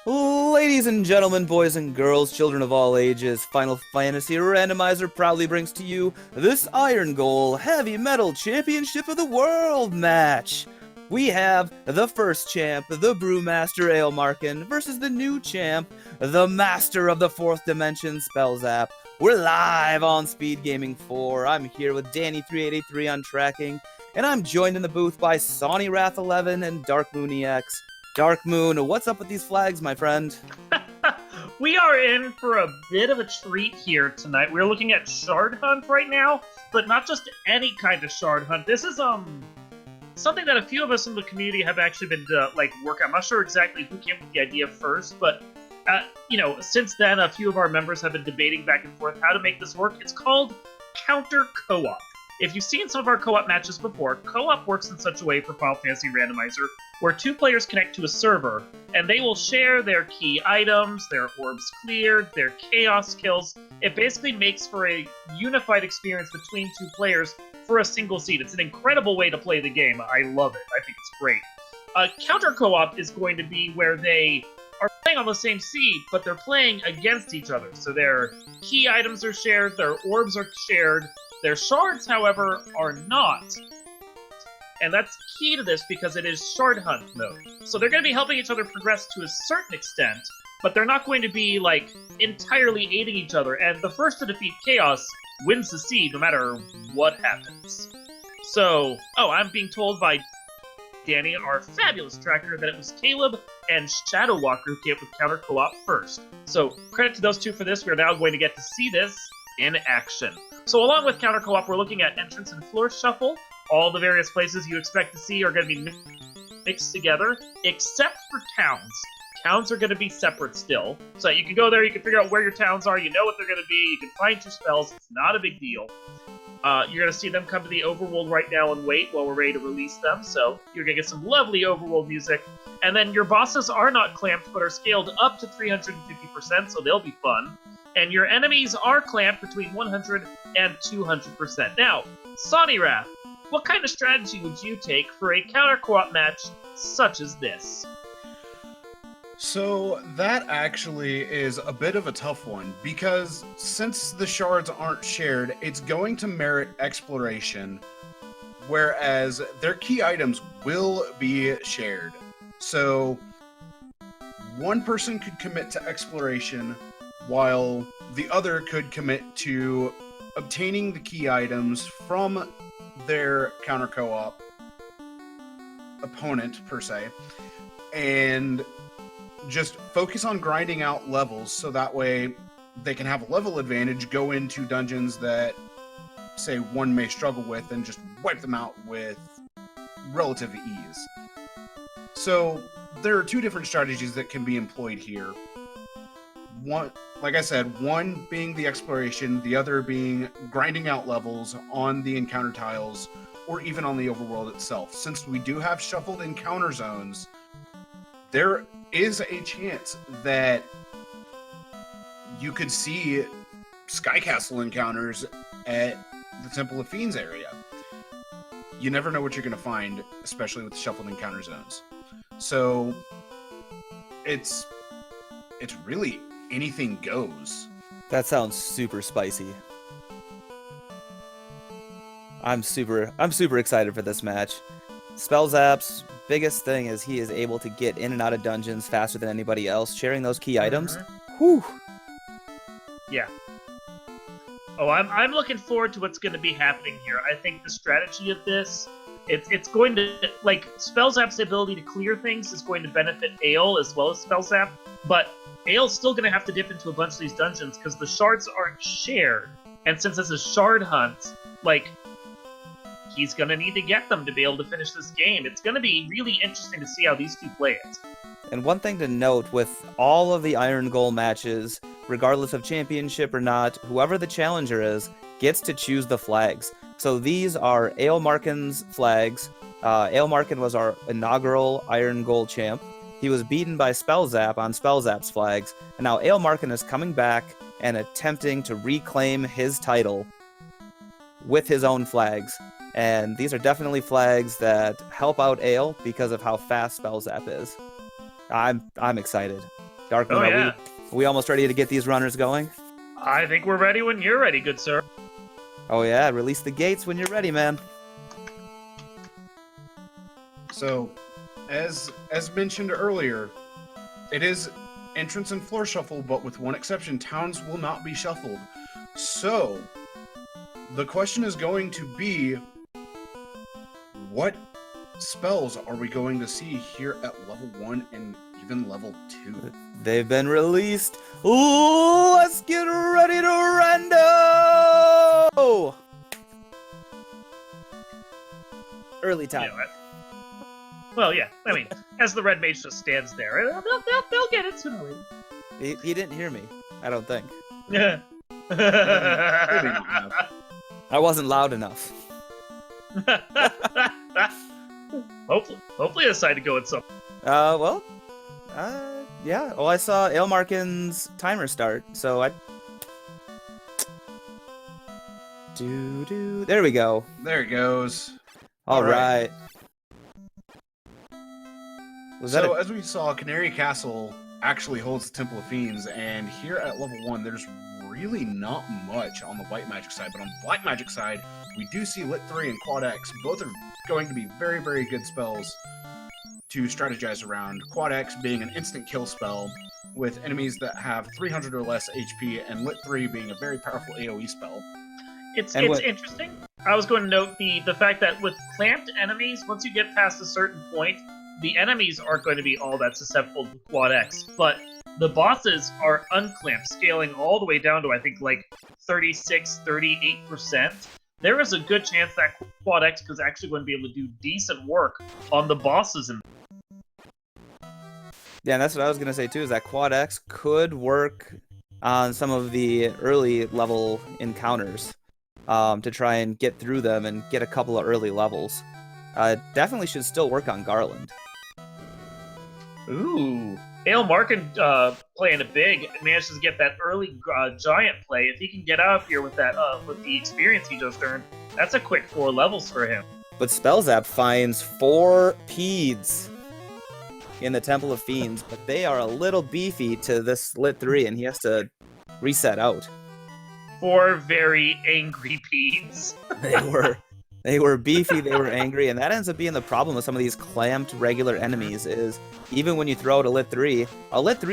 Ladies and gentlemen, boys and girls, children of all ages, Final Fantasy Randomizer proudly brings to you this Irongol Heavy Metal Championship of the World match. We have the first champ, the Brewmaster Aelmarkin, versus the new champ, the Master of the Fourth Dimension, Spellzapp. We're live on Speed Gaming 4. I'm here with Danny3883 on tracking, and I'm joined in the booth by Sonny Wrath 11 and Dark Moon EX. Dark Moon, what's up with these flags, my friend? We are in for a bit of a treat here tonight. We're looking at Shard Hunt right now, but not just any kind of Shard Hunt. This is something that a few of us in the community have actually been working. I'm not sure exactly who came up with the idea first, but since then a few of our members have been debating back and forth how to make this work. It's called counter co-op. If you've seen some of our co-op matches before, co-op works in such a way for Final Fantasy Randomizer where two players connect to a server, and they will share their key items, their orbs cleared, their chaos kills. It basically makes for a unified experience between two players for a single seed. It's an incredible way to play the game. I love it. I think it's great. Counter co-op is going to be where they are playing on the same seed, but they're playing against each other. So their key items are shared, their orbs are shared, their shards, however, are not. And that's key to this because it is Shard Hunt mode. So they're going to be helping each other progress to a certain extent, but they're not going to be, entirely aiding each other. And the first to defeat Chaos wins the seed no matter what happens. So, I'm being told by Danny, our fabulous tracker, that it was Caleb and Shadow Walker who came up with counter co-op first. So, credit to those two for this. We're now going to get to see this in action. So along with counter co-op, we're looking at entrance and floor shuffle. All the various places you expect to see are going to be mixed together, except for towns. Towns are going to be separate still. So you can go there, you can figure out where your towns are, you know what they're going to be, you can find your spells, it's not a big deal. You're going to see them come to the overworld right now and wait while we're ready to release them, so you're going to get some lovely overworld music. And then your bosses are not clamped, but are scaled up to 350%, so they'll be fun. And your enemies are clamped between 100 and 200%. Now, Sonny Wrath, what kind of strategy would you take for a counter co-op match such as this? So that actually is a bit of a tough one, because since the shards aren't shared, it's going to merit exploration, whereas their key items will be shared. So one person could commit to exploration, while the other could commit to obtaining the key items from their counter co-op opponent, per se, and just focus on grinding out levels so that way they can have a level advantage, go into dungeons that, say, one may struggle with, and just wipe them out with relative ease. So there are two different strategies that can be employed here. One, like I said, one being the exploration, the other being grinding out levels on the encounter tiles or even on the overworld itself. Since we do have shuffled encounter zones, there is a chance that you could see Sky Castle encounters at the Temple of Fiends area. You never know what you're going to find, especially with shuffled encounter zones. So it's really anything goes. That sounds super spicy. I'm super excited for this match. Spellzapp's biggest thing is he is able to get in and out of dungeons faster than anybody else, sharing those key items. Whew. Yeah. Oh, I'm looking forward to what's going to be happening here. I think the strategy of this, it's going to, Spellzapp's ability to clear things is going to benefit Ael as well as Spellzapp, but Ael's still going to have to dip into a bunch of these dungeons because the shards aren't shared. And since it's a shard hunt, he's going to need to get them to be able to finish this game. It's going to be really interesting to see how these two play it. And one thing to note with all of the Irongol matches, regardless of championship or not, whoever the challenger is gets to choose the flags. So these are Aelmarkin's flags. Aelmarkin was our inaugural Irongol champ. He was beaten by Spellzapp on Spellzapp's flags, and now Aelmarkin is coming back and attempting to reclaim his title with his own flags. And these are definitely flags that help out Ael because of how fast Spellzapp is. I'm excited. Darkman, Oh, yeah. are we almost ready to get these runners going? I think we're ready when you're ready, good sir. Oh yeah, release the gates when you're ready, man. So, as mentioned earlier, it is entrance and floor shuffle, but with one exception, towns will not be shuffled. So, the question is going to be, what spells are we going to see here at level 1 and even level 2? They've been released. Ooh, let's get ready to rando! Early time. Yeah, well, yeah. I mean, as the red mage just stands there, they'll get it sooner or later. He didn't hear me, I don't think. Yeah. Maybe not. I wasn't loud enough. Hopefully I decide to go at some. Yeah. Well, I saw Ailmarkin's timer start, so I... There we go. There it goes. All right. right. So, as we saw, Canary Castle actually holds the Temple of Fiends, and here at level 1, there's really not much on the white magic side, but on the black magic side, we do see Lit 3 and Quad X. Both are going to be very, very good spells to strategize around. Quad X being an instant kill spell with enemies that have 300 or less HP, and Lit 3 being a very powerful AoE spell. It's interesting. I was going to note the fact that with clamped enemies, once you get past a certain point, the enemies aren't going to be all that susceptible to Quad X, but the bosses are unclamped, scaling all the way down to, I think, like 36, 38%. There is a good chance that Quad X is actually going to be able to do decent work on the bosses. Yeah, and that's what I was going to say, too, is that Quad X could work on some of the early level encounters to try and get through them and get a couple of early levels. Definitely should still work on Garland. Ooh. Ailmarkin playing it big, manages to get that early giant play. If he can get out of here with that, with the experience he just earned, that's a quick 4 levels for him. But Spellzapp finds 4 Peds in the Temple of Fiends, but they are a little beefy to this Lit 3, and he has to reset out. 4 very angry Peds. They were beefy, they were angry, and that ends up being the problem with some of these clamped regular enemies, is even when you throw out a Lit 3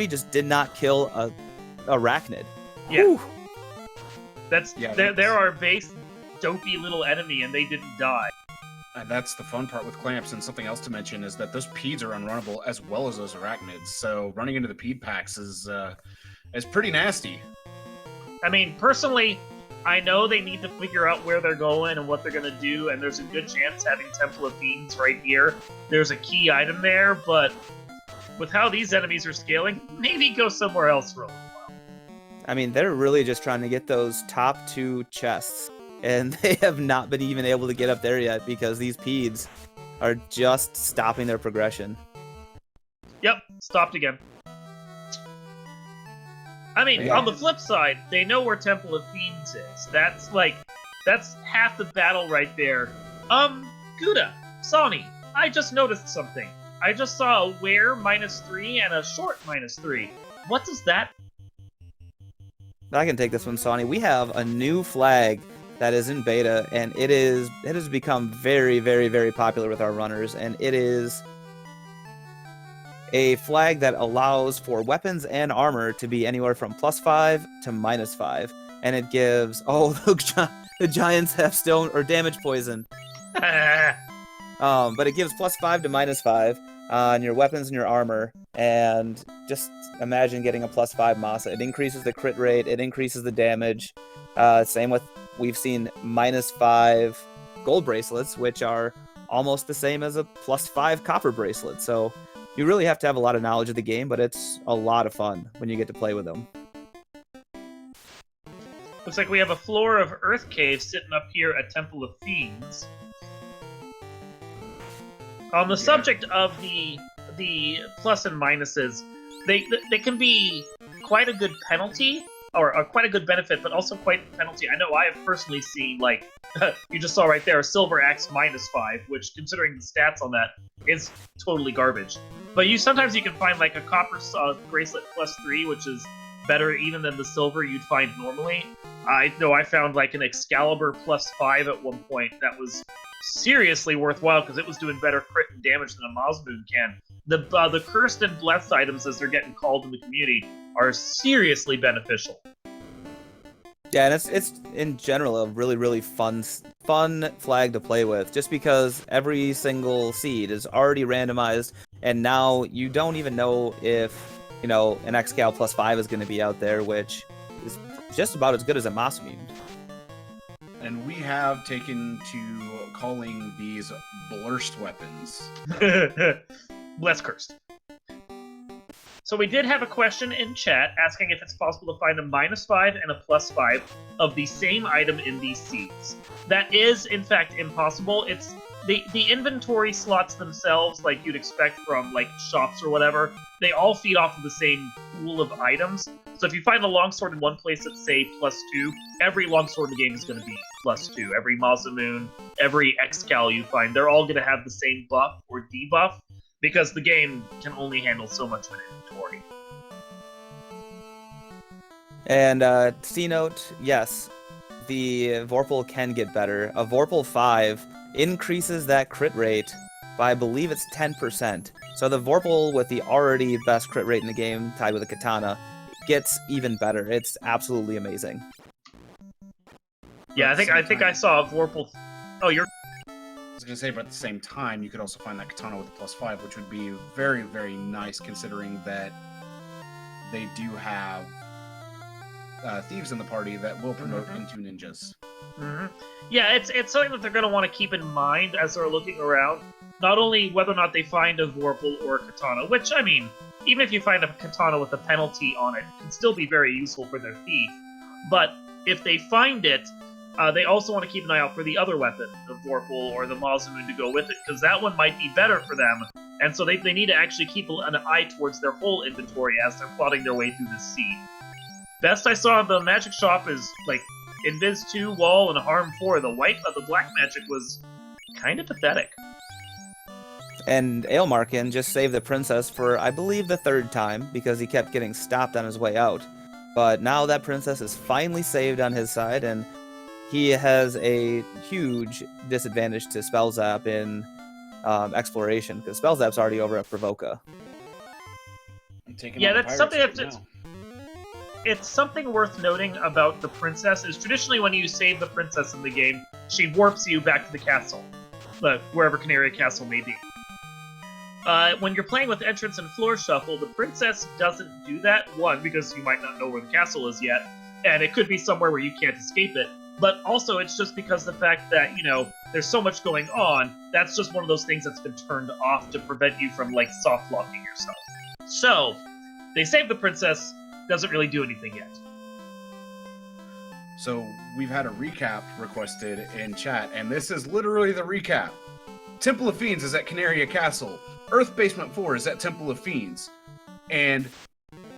just did not kill a Arachnid. Yeah. They're our base dopey little enemy, and they didn't die. And that's the fun part with clamps, and something else to mention is that those Peds are unrunnable as well as those Arachnids, so running into the Ped packs is pretty nasty. I mean, personally, I know they need to figure out where they're going and what they're going to do, and there's a good chance having Temple of Fiends right here, there's a key item there, but with how these enemies are scaling, maybe go somewhere else for a little while. I mean, they're really just trying to get those top 2 chests, and they have not been even able to get up there yet because these Peds are just stopping their progression. Yep, stopped again. I mean, Yeah. On the flip side, they know where Temple of Fiends is. That's half the battle right there. Gouda, Sonny, I just noticed something. I just saw a wear -3 and a short -3. What does that? I can take this one, Sonny. We have a new flag that is in beta, and it has become very, very, very popular with our runners, and it is a flag that allows for weapons and armor to be anywhere from +5 to -5, and it gives the giants have stone or damage poison. But it gives +5 to -5 on your weapons and your armor, and just imagine getting a +5 Masa. It increases the crit rate, it increases the damage. Same with, we've seen -5 gold bracelets, which are almost the same as a +5 copper bracelet. So you really have to have a lot of knowledge of the game, but it's a lot of fun when you get to play with them. Looks like we have a floor of Earth Cave sitting up here at Temple of Fiends. On the subject of the plus and minuses, they can be quite a good penalty, or quite a good benefit, but also quite a penalty. I know I have personally seen, like, you just saw right there, a Silver Axe -5, which, considering the stats on that, is totally garbage. But sometimes you can find like a copper bracelet +3, which is better even than the silver you'd find normally. I know I found like an Excalibur +5 at one point that was seriously worthwhile because it was doing better crit and damage than a Mazmoon can. The cursed and blessed items, as they're getting called in the community, are seriously beneficial. Yeah, and it's in general a really fun flag to play with, just because every single seed is already randomized, and now you don't even know if an Excal +5 is going to be out there, which is just about as good as a Mazmoon. And we have taken to calling these blurst weapons. Bless cursed. So we did have a question in chat asking if it's possible to find a -5 and a +5 of the same item in these seeds. That is, in fact, impossible. It's the inventory slots themselves, like you'd expect from like shops or whatever, they all feed off of the same pool of items. So if you find a longsword in one place that's, say, +2, every longsword in the game is going to be +2. Every Mazmoon, every Excal you find, they're all going to have the same buff or debuff, because the game can only handle so much of an inventory. And C-Note, yes, the Vorpal can get better. A Vorpal 5 increases that crit rate by, I believe it's 10%. So the Vorpal with the already best crit rate in the game, tied with a Katana, gets even better. It's absolutely amazing. Yeah, I think I saw a Vorpal. Oh, you're. I was going to say, but at the same time, you could also find that Katana with a +5, which would be very nice, considering that they do have thieves in the party that will promote into ninjas. Mm-hmm. Yeah, it's something that they're going to want to keep in mind as they're looking around. Not only whether or not they find a Vorpal or a Katana, which, I mean, even if you find a Katana with a penalty on it, can still be very useful for their thief. But if they find it, they also want to keep an eye out for the other weapon, the Vorpal or the Mazmoon, to go with it, because that one might be better for them, and so they need to actually keep an eye towards their whole inventory as they're plotting their way through this seed. Best I saw in the magic shop is, like, Invis 2, Wall, and Harm 4. The black magic was kind of pathetic. And Aelmarkin just saved the princess for, I believe, the 3rd time, because he kept getting stopped on his way out. But now that princess is finally saved on his side, and he has a huge disadvantage to Spellzapp in exploration, because Spellzapp's already over at Provoca. Yeah, that's something that's... It's something worth noting about the princess is traditionally when you save the princess in the game, she warps you back to the castle, wherever Canaria Castle may be. When you're playing with entrance and floor shuffle, the princess doesn't do that. One, because you might not know where the castle is yet, and it could be somewhere where you can't escape it. But also, it's just because the fact that, there's so much going on, that's just one of those things that's been turned off to prevent you from, like, soft-locking yourself. So, they save the princess, doesn't really do anything yet. So, we've had a recap requested in chat, and this is literally the recap. Temple of Fiends is at Canaria Castle. Earth Basement 4 is at Temple of Fiends. And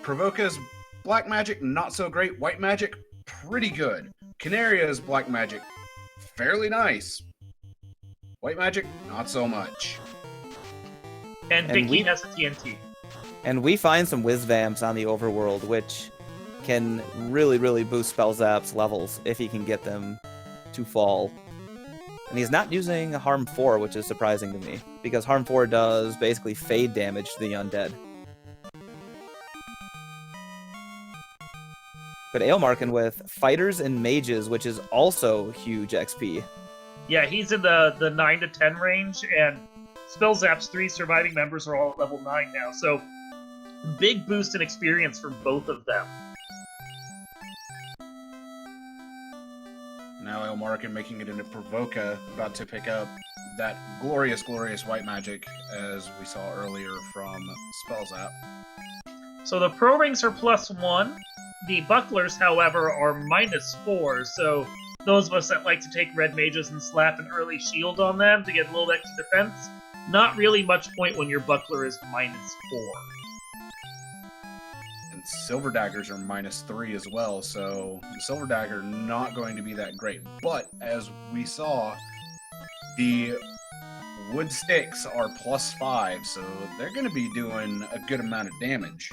Provoca's black magic, not so great. White magic, pretty good. Canaria's black magic, fairly nice. White magic, not so much. And Vicky has a TNT. And we find some Whiz-Vamps on the overworld, which can really boost Spellzapp's levels if he can get them to fall. And he's not using Harm 4, which is surprising to me, because Harm 4 does basically fade damage to the undead. But Aelmarkin with Fighters and Mages, which is also huge XP. Yeah, he's in the 9 to 10 range, and Spellzapp's 3 surviving members are all at level 9 now, so big boost in experience for both of them. Now Aelmarkin making it into Provoca, about to pick up that glorious white magic, as we saw earlier from Spellzapp. So the Pro Rings are +1. The Bucklers, however, are -4, so those of us that like to take red mages and slap an early shield on them to get a little extra defense, not really much point when your Buckler is -4. And Silver Daggers are -3 as well, so the Silver Dagger not going to be that great. But as we saw, the wood sticks are +5, so they're going to be doing a good amount of damage.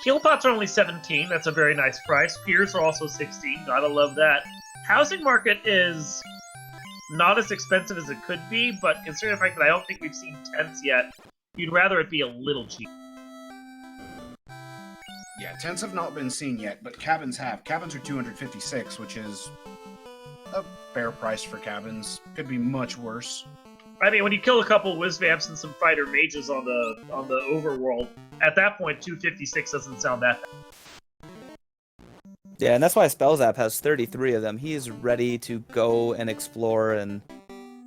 Heal pots are only 17, that's a very nice price. Piers are also 16, gotta love that. Housing market is not as expensive as it could be, but considering the fact that I don't think we've seen tents yet, you'd rather it be a little cheap. Yeah, tents have not been seen yet, but cabins have. Cabins are 256, which is a fair price for cabins. Could be much worse. I mean, when you kill a couple Wizvamps and some fighter mages on the overworld, at that point, 256 doesn't sound that bad. Yeah, and that's why Spellzapp has 33 of them. He's ready to go and explore and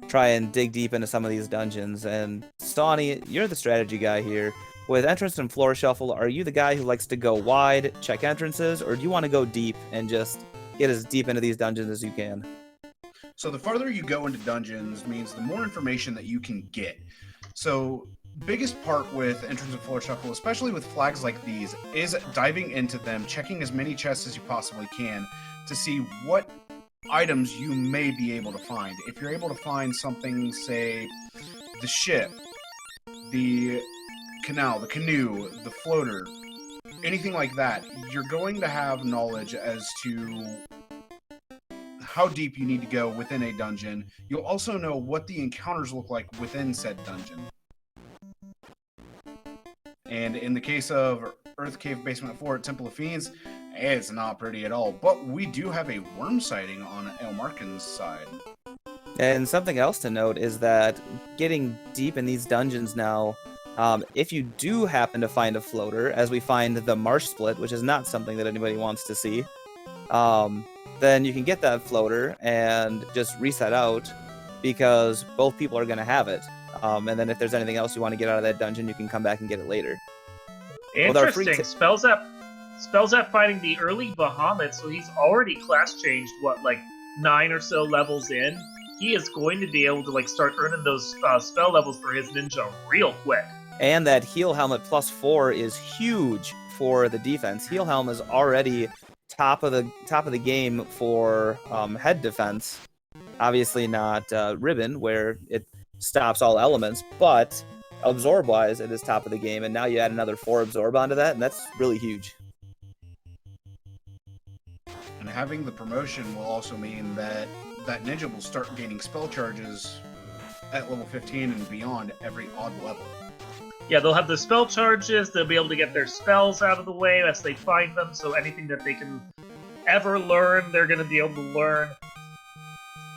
try and dig deep into some of these dungeons. And Stani, you're the strategy guy here. With entrance and floor shuffle, are you the guy who likes to go wide, check entrances, or do you want to go deep and just get as deep into these dungeons as you can? So the farther you go into dungeons means the more information that you can get. So biggest part with entrance and floor shuffle, especially with flags like these, is diving into them, checking as many chests as you possibly can to see what items you may be able to find. If you're able to find something, say, the ship, the canal, the canoe, the floater, anything like that, you're going to have knowledge as to how deep you need to go within a dungeon. You'll also know what the encounters look like within said dungeon. And in the case of Earth Cave Basement 4 at Temple of Fiends, it's not pretty at all. But we do have a worm sighting on El Markin's side. And something else to note is that getting deep in these dungeons now, if you do happen to find a floater, as we find the marsh split, which is not something that anybody wants to see, then you can get that floater and just reset out because both people are going to have it. And then if there's anything else you want to get out of that dungeon, you can come back and get it later. Interesting. Spellzapp fighting the early Bahamut, so he's already class changed, what, like 9 or so levels in? He is going to be able to like start earning those spell levels for his ninja real quick. And that heal helmet +4 is huge for the defense. Heal helm is already top of the game for head defense. Obviously not ribbon, where it stops all elements, but absorb wise it is top of the game, and now you add another 4 absorb onto that, and that's really huge. And having the promotion will also mean that ninja will start gaining spell charges at level 15 and beyond every odd level. Yeah, they'll have the spell charges, they'll be able to get their spells out of the way as they find them, so anything that they can ever learn, they're going to be able to learn.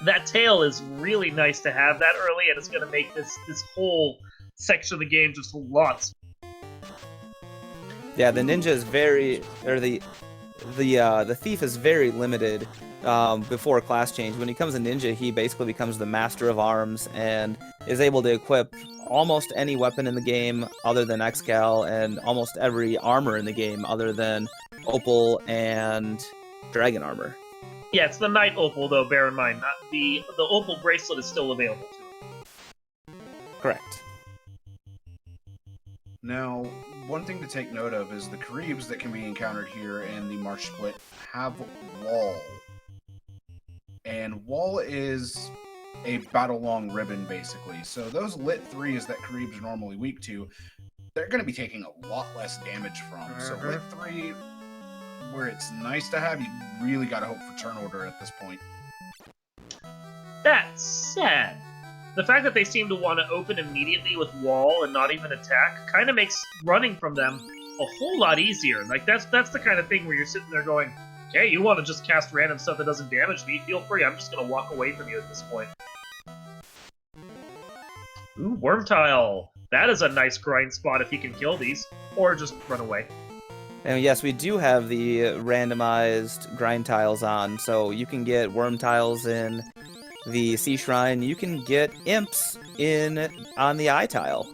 That tail is really nice to have that early, and it's going to make this whole section of the game just lots. Yeah, the ninja is very, or the thief is very limited before class change. When he becomes a ninja, he basically becomes the master of arms and is able to equip almost any weapon in the game other than Excal, and almost every armor in the game other than Opal and Dragon armor. Yeah, it's the Knight Opal, though, bear in mind. Not the Opal bracelet is still available to him. Correct. Now, one thing to take note of is the Caribs that can be encountered here in the Marsh Split have Wall. And Wall is a battle-long ribbon, basically. So those Lit 3s that Caribs are normally weak to, they're going to be taking a lot less damage from. So Lit 3, where it's nice to have, you really got to hope for turn order at this point. That said, the fact that they seem to want to open immediately with Wall and not even attack kind of makes running from them a whole lot easier. Like, that's the kind of thing where you're sitting there going, okay, you want to just cast random stuff that doesn't damage me, feel free, I'm just going to walk away from you at this point. Ooh, Worm Tile. That is a nice grind spot if he can kill these, or just run away. And yes, we do have the randomized grind tiles on, so you can get worm tiles in the Sea Shrine, you can get imps on the Eye tile.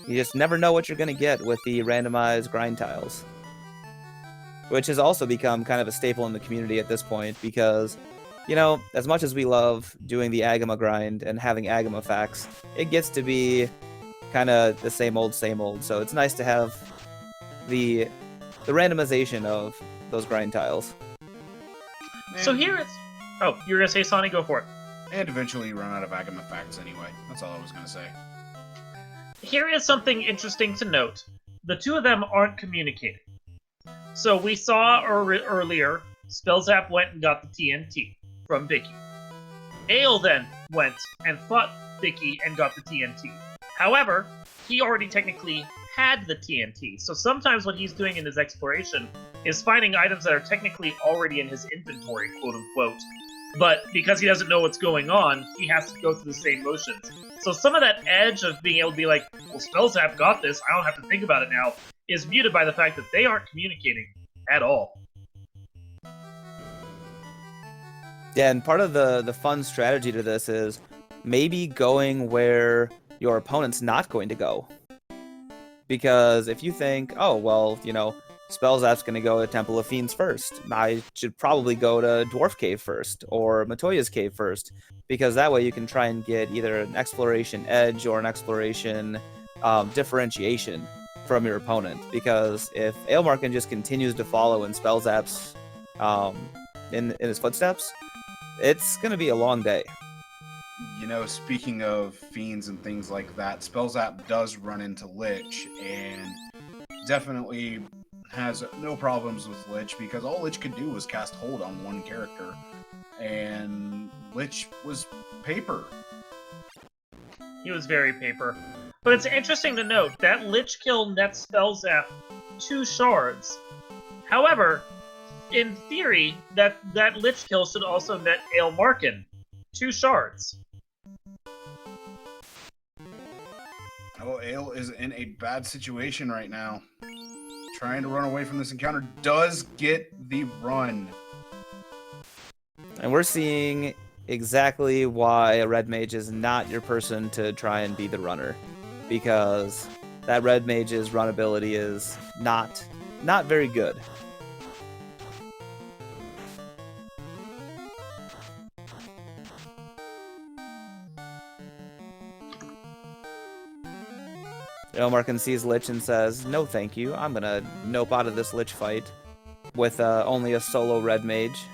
You just never know what you're going to get with the randomized grind tiles. Which has also become kind of a staple in the community at this point, because, you know, as much as we love doing the Agama grind and having Agama facts, it gets to be kind of the same old, so it's nice to have the randomization of those grind tiles. So here it's... Oh, you were going to say, Sonny, go for it. And eventually you run out of Agama facts anyway. That's all I was going to say. Here is something interesting to note. The two of them aren't communicating. So we saw earlier, Spellzapp went and got the TNT from Vicky. Ale then went and fought Vicky and got the TNT. However, he already technically had the TNT, so sometimes what he's doing in his exploration is finding items that are technically already in his inventory, quote-unquote. But because he doesn't know what's going on, he has to go through the same motions. So some of that edge of being able to be like, well, Spellzapp got this, I don't have to think about it now, is muted by the fact that they aren't communicating at all. Yeah, and part of the fun strategy to this is maybe going where your opponent's not going to go. Because if you think, oh, well, you know, Spellzapp's going to go to Temple of Fiends first, I should probably go to Dwarf Cave first, or Matoya's Cave first, because that way you can try and get either an exploration edge or an exploration differentiation from your opponent. Because if Aelmarkin just continues to follow in Spellzapp's in his footsteps, it's going to be a long day. You know, speaking of fiends and things like that, Spellzapp does run into Lich, and definitely has no problems with Lich, because all Lich could do was cast Hold on one character, and Lich was paper. He was very paper. But it's interesting to note that Lich kill nets Spellzapp 2 shards. However, in theory, that Lich kill should also net Aelmarkin 2 shards. Oh, Ale is in a bad situation right now. Trying to run away from this encounter, does get the run. And we're seeing exactly why a red mage is not your person to try and be the runner, because that red mage's run ability is not very good. Aelmarkin sees Lich and says, no thank you, I'm gonna nope out of this Lich fight with only a solo red mage.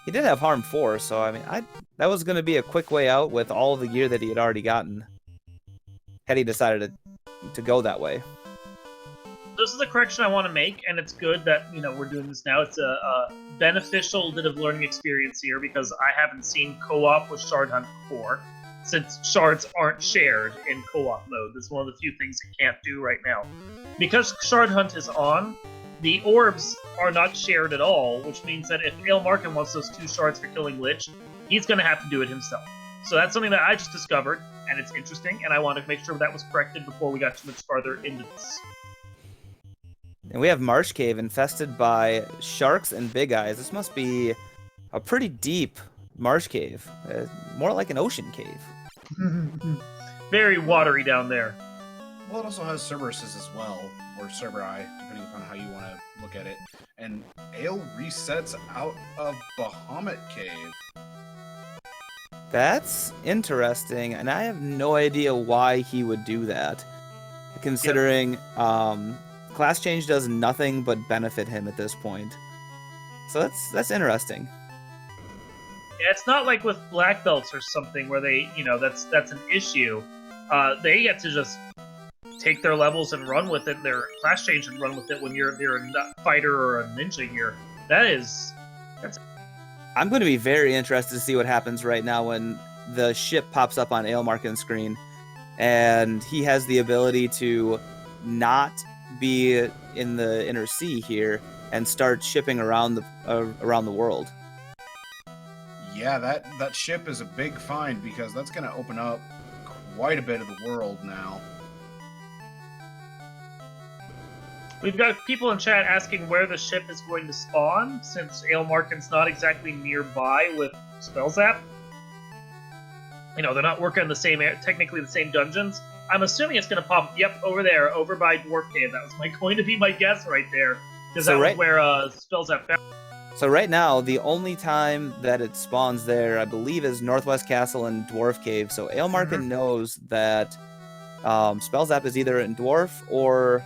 He did have harm 4, so I mean, that was gonna be a quick way out with all the gear that he had already gotten, had he decided to go that way. This is a correction I want to make, and it's good that, you know, we're doing this now. It's a beneficial bit of learning experience here, because I haven't seen co-op with Shard Hunt before, since shards aren't shared in co-op mode. This is one of the few things it can't do right now. Because Shard Hunt is on, the orbs are not shared at all, which means that if Aelmarkin wants those 2 shards for killing Lich, he's going to have to do it himself. So that's something that I just discovered, and it's interesting, and I wanted to make sure that was corrected before we got too much farther into this. And we have Marsh Cave infested by sharks and big eyes. This must be a pretty deep marsh cave, more like an ocean cave. Very watery down there. Well, it also has Cerberuses as well, or Cerberi, depending upon how you want to look at it. And Ale resets out of Bahamut Cave. That's interesting, and I have no idea why he would do that, considering class change does nothing but benefit him at this point. So that's interesting. Yeah, it's not like with black belts or something where they, you know, that's an issue. They get to just take their levels and run with it, their class change and run with it when you're a fighter or a ninja here. That's. I'm going to be very interested to see what happens right now when the ship pops up on Aelmarkin's screen, and he has the ability to not be in the inner sea here and start shipping around the world. Yeah, that ship is a big find, because that's going to open up quite a bit of the world now. We've got people in chat asking where the ship is going to spawn, since Aelmarkin's not exactly nearby with Spellzapp. You know, they're not working in the same, technically the same dungeons. I'm assuming it's going to pop, yep, over there, over by Dwarf Cave. That was going to be my guess right there, because that was where Spellzapp found. So right now, the only time that it spawns there, I believe, is Northwest Castle and Dwarf Cave. So Aelmarkin knows that Spellzapp is either in Dwarf or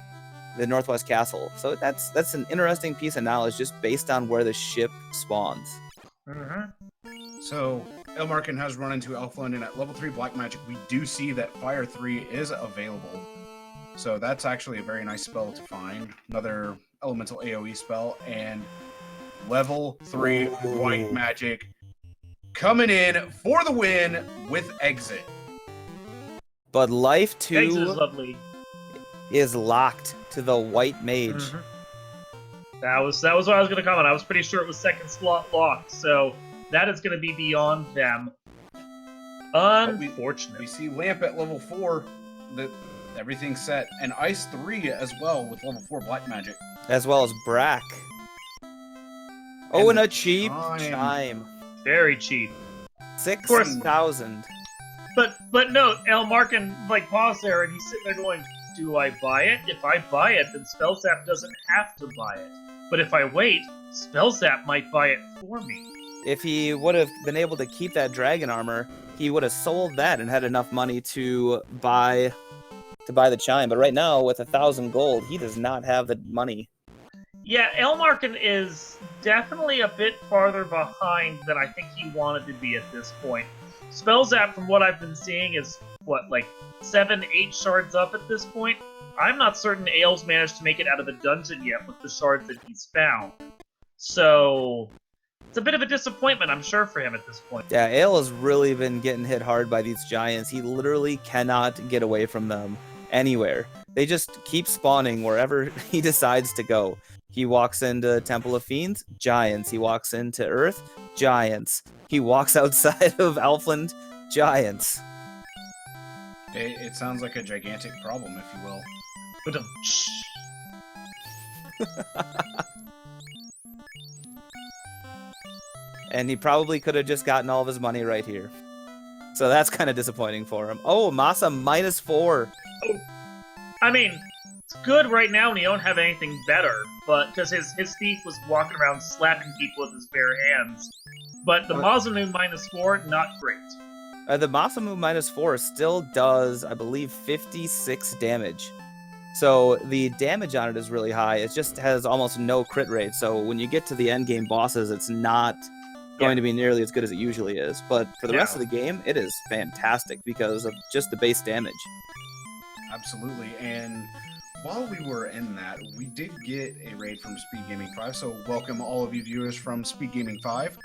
the Northwest Castle. So that's an interesting piece of knowledge just based on where the ship spawns. So Elmarkin has run into Elfland, and at level 3 Black Magic, we do see that Fire 3 is available. So that's actually a very nice spell to find. Another elemental AoE spell, and level 3 White Magic coming in for the win with Exit. But Life Exit is 2 lovely. is locked to the White Mage. Mhm. That was what I was going to comment. I was pretty sure it was second slot locked, so that is going to be beyond them. Unfortunately. We see Lamp at level 4, that everything's set, and Ice 3 as well with level 4 Black Magic. As well as Brack. Oh, and a cheap chime. Very cheap. 6,000. But no, Elmarkin paused there and he's sitting there going, do I buy it? If I buy it, then Spellzapp doesn't have to buy it. But if I wait, Spellzapp might buy it for me. If he would have been able to keep that dragon armor, he would have sold that and had enough money to buy the chime. But right now, with 1,000 gold, he does not have the money. Yeah, Elmarkin is definitely a bit farther behind than I think he wanted to be at this point. Spellzapp, from what I've been seeing, is, 7, 8 shards up at this point? I'm not certain Ale's managed to make it out of the dungeon yet with the shards that he's found. So, it's a bit of a disappointment, I'm sure, for him at this point. Yeah, Ale has really been getting hit hard by these giants. He literally cannot get away from them anywhere. They just keep spawning wherever he decides to go. He walks into Temple of Fiends, giants. He walks into Earth, giants. He walks outside of Elfland, giants. It sounds like a gigantic problem, if you will. And he probably could have just gotten all of his money right here. So that's kind of disappointing for him. Oh, Masa -4. Oh, I mean, it's good right now when you don't have anything better, but because his thief was walking around slapping people with his bare hands. But the Masamune -4, not great. The Masamune -4 still does, I believe, 56 damage. So the damage on it is really high. It just has almost no crit rate. So when you get to the end game bosses, it's not going to be nearly as good as it usually is. But for the rest of the game, it is fantastic because of just the base damage. Absolutely. And while we were in that, we did get a raid from Speed Gaming 5. So welcome all of you viewers from Speed Gaming 5.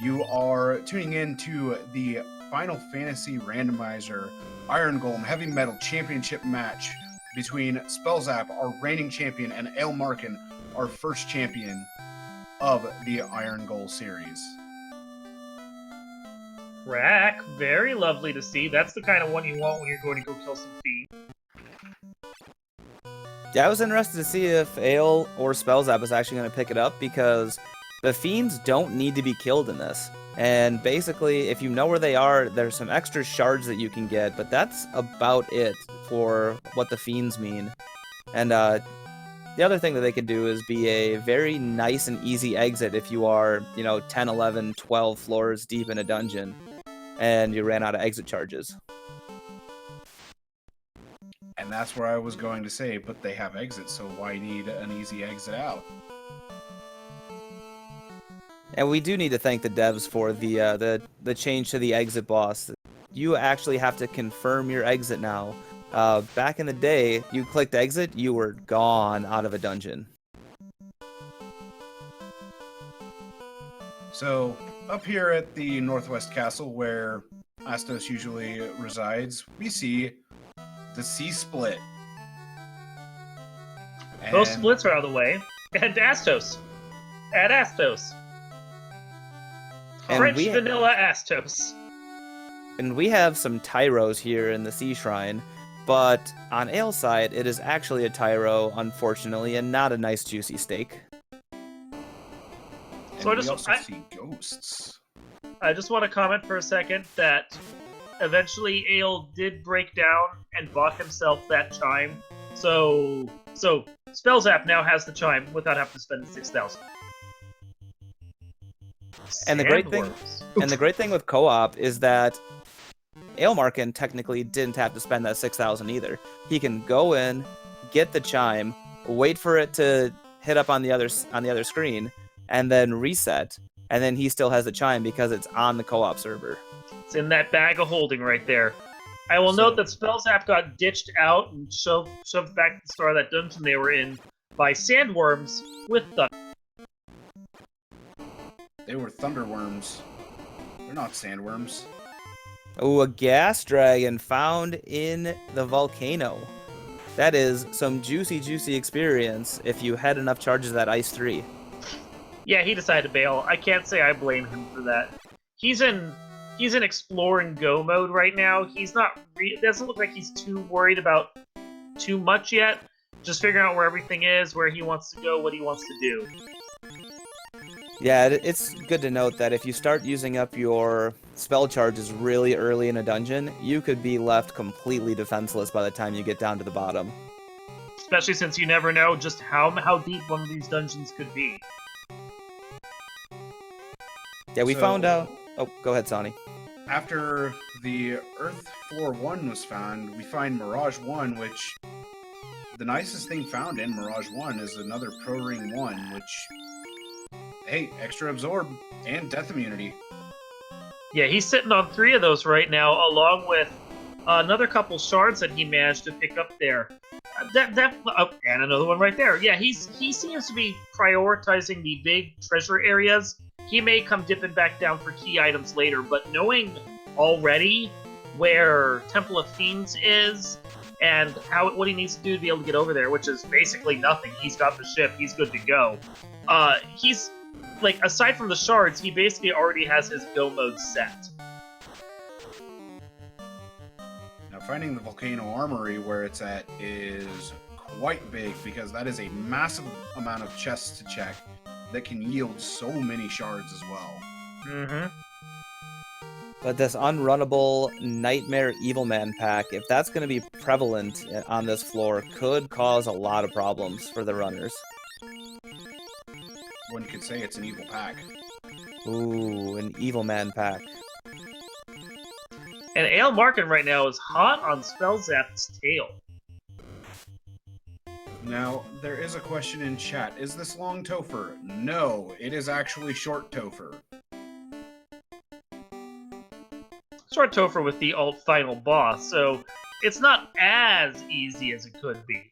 You are tuning in to the Final Fantasy Randomizer Irongol Heavymetal Championship match between Spellzapp, our reigning champion, and Elmarkin, our first champion of the Irongol series. Crack, very lovely to see. That's the kind of one you want when you're going to go kill some fiends. Yeah, I was interested to see if Ale or Spellzapp was actually going to pick it up because the fiends don't need to be killed in this. And basically, if you know where they are, there's some extra shards that you can get, but that's about it for what the fiends mean. And the other thing that they could do is be a very nice and easy exit if you are, 10, 11, 12 floors deep in a dungeon and you ran out of exit charges. And that's where I was going to say, but they have exits, so why need an easy exit out? And we do need to thank the devs for the change to the exit boss. You actually have to confirm your exit now. Back in the day, you clicked exit, you were gone out of a dungeon. So, up here at the Northwest Castle, where Astos usually resides, we see the C-Split. Both splits are out of the way. And Astos. At Astos. And French vanilla Astos. And we have some Tyros here in the Sea Shrine, but on Ale's side, it is actually a Tyro, unfortunately, and not a nice juicy steak. So we also see ghosts. I just want to comment for a second that eventually Ale did break down and bought himself that chime. So Spellzapp now has the chime without having to spend 6,000. And the great thing with co-op is that Elmarkin technically didn't have to spend that 6,000 either. He can go in, get the chime, wait for it to hit up on the other screen, and then reset. And then he still has the chime because it's on the co-op server. It's in that bag of holding right there. I will note that Spellzapp got ditched out and shoved back to the start of that dungeon they were in by sandworms with thunder. They were thunderworms. They're not sandworms. Oh, a gas dragon found in the volcano. That is some juicy, juicy experience if you had enough charges of that Ice 3. Yeah, he decided to bail. I can't say I blame him for that. He's in explore and go mode right now. He's not. It doesn't look like he's too worried about too much yet. Just figuring out where everything is, where he wants to go, what he wants to do. Yeah, it's good to note that if you start using up your spell charges really early in a dungeon, you could be left completely defenseless by the time you get down to the bottom. Especially since you never know just how deep one of these dungeons could be. Yeah, we found out... Oh, go ahead, Sonny. After the Earth Floor 1 was found, we find Mirage 1, which... The nicest thing found in Mirage 1 is another Pro Ring 1, which... Hey, extra absorb and death immunity. Yeah, he's sitting on 3 of those right now, along with another couple shards that he managed to pick up there. And another one right there. Yeah, he seems to be prioritizing the big treasure areas. He may come dipping back down for key items later, but knowing already where Temple of Fiends is and what he needs to do to be able to get over there, which is basically nothing. He's got the ship. He's good to go. He's... Like, aside from the shards, he basically already has his go mode set. Now, finding the Volcano Armory where it's at is quite big, because that is a massive amount of chests to check that can yield so many shards as well. Mm-hmm. But this unrunnable Nightmare Evilman pack, if that's going to be prevalent on this floor, could cause a lot of problems for the runners. One could say it's an evil pack. Ooh, an Evilman pack. And Ale Markin right now is hot on Spellzapp's tail. Now, there is a question in chat. Is this long Topher? No, it is actually short Topher. Short Topher with the alt final boss, so it's not as easy as it could be.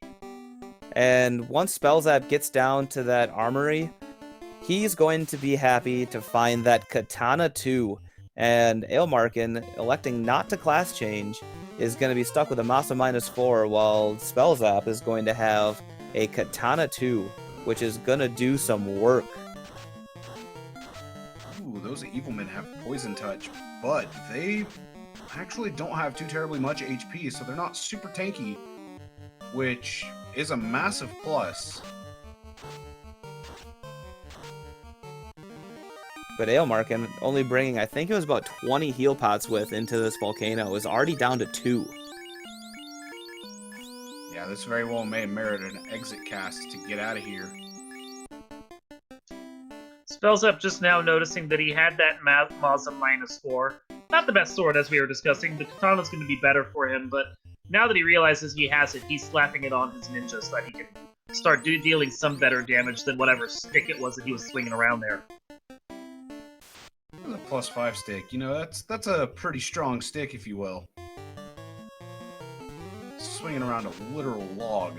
And once Spellzapp gets down to that armory, he's going to be happy to find that Katana 2, and Aelmarkin, electing not to class change, is going to be stuck with a Masa -4, while Spellzapp is going to have a Katana 2, which is going to do some work. Ooh, those Evilmen have Poison Touch, but they actually don't have too terribly much HP, so they're not super tanky, which is a massive plus. But Aelmarkin, only bringing, I think it was about 20 heal pots with into this volcano, is already down to 2. Yeah, this very well may merit an exit cast to get out of here. Spellzapp just now noticing that he had that Masa -4. Not the best sword, as we were discussing. The Katana's going to be better for him, but now that he realizes he has it, he's slapping it on his ninja so that he can start dealing some better damage than whatever stick it was that he was swinging around there. The +5 stick, you know, that's a pretty strong stick, if you will. Swinging around a literal log.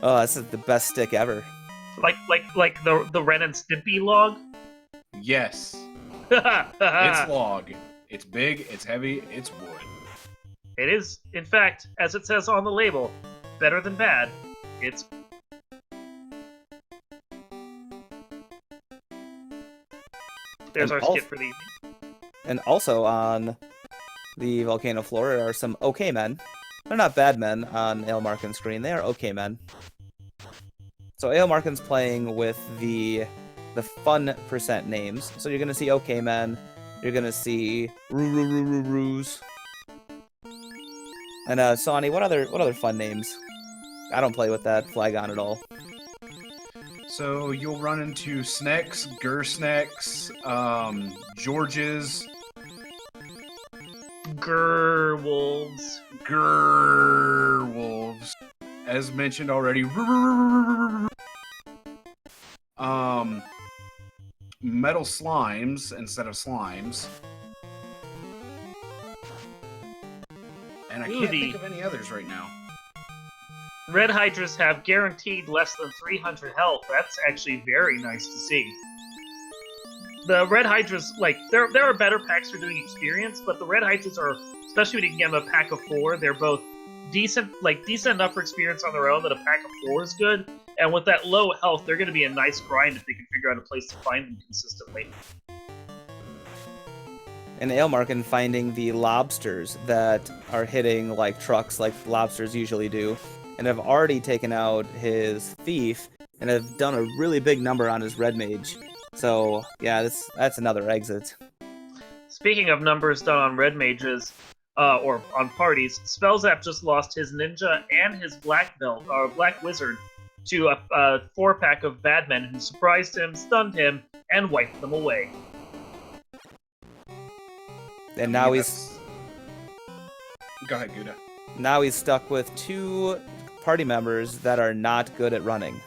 Oh, that's the best stick ever. Like the Ren and Stimpy log? Yes. It's log. It's big, it's heavy, it's wood. It is, in fact, as it says on the label, better than bad. It's... There's our skip for the evening. And also on the volcano floor are some okay men. They're not bad men on Aelmarkin's screen. They are okay men. So Aelmarkin's playing with the fun percent names. So you're gonna see okay men. You're gonna see roos. And Sonny, what other fun names? I don't play with that Flagon at all. So you'll run into Snecks, Gersnecks, Georges, Gerwolves. Gerwolves, as mentioned already. Metal Heavymetal Slimes instead of Slimes. And I can't think of any others right now. Red Hydras have guaranteed less than 300 health. That's actually very nice to see. The Red Hydras, like, there are better packs for doing experience, but the Red Hydras are, especially when you can get them a pack of 4, they're both decent enough for experience on their own that a pack of 4 is good. And with that low health, they're going to be a nice grind if they can figure out a place to find them consistently. And Ailmarkin finding the lobsters that are hitting like trucks like lobsters usually do, and have already taken out his thief and have done a really big number on his red mage. So yeah, that's another exit. Speaking of numbers done on red mages, or on parties, Spellzapp just lost his ninja and his black belt, or black wizard, to a 4-pack of badmen who surprised him, stunned him, and wiped them away. And now he's... Go ahead, Gouda. Now he's stuck with 2 party members that are not good at running.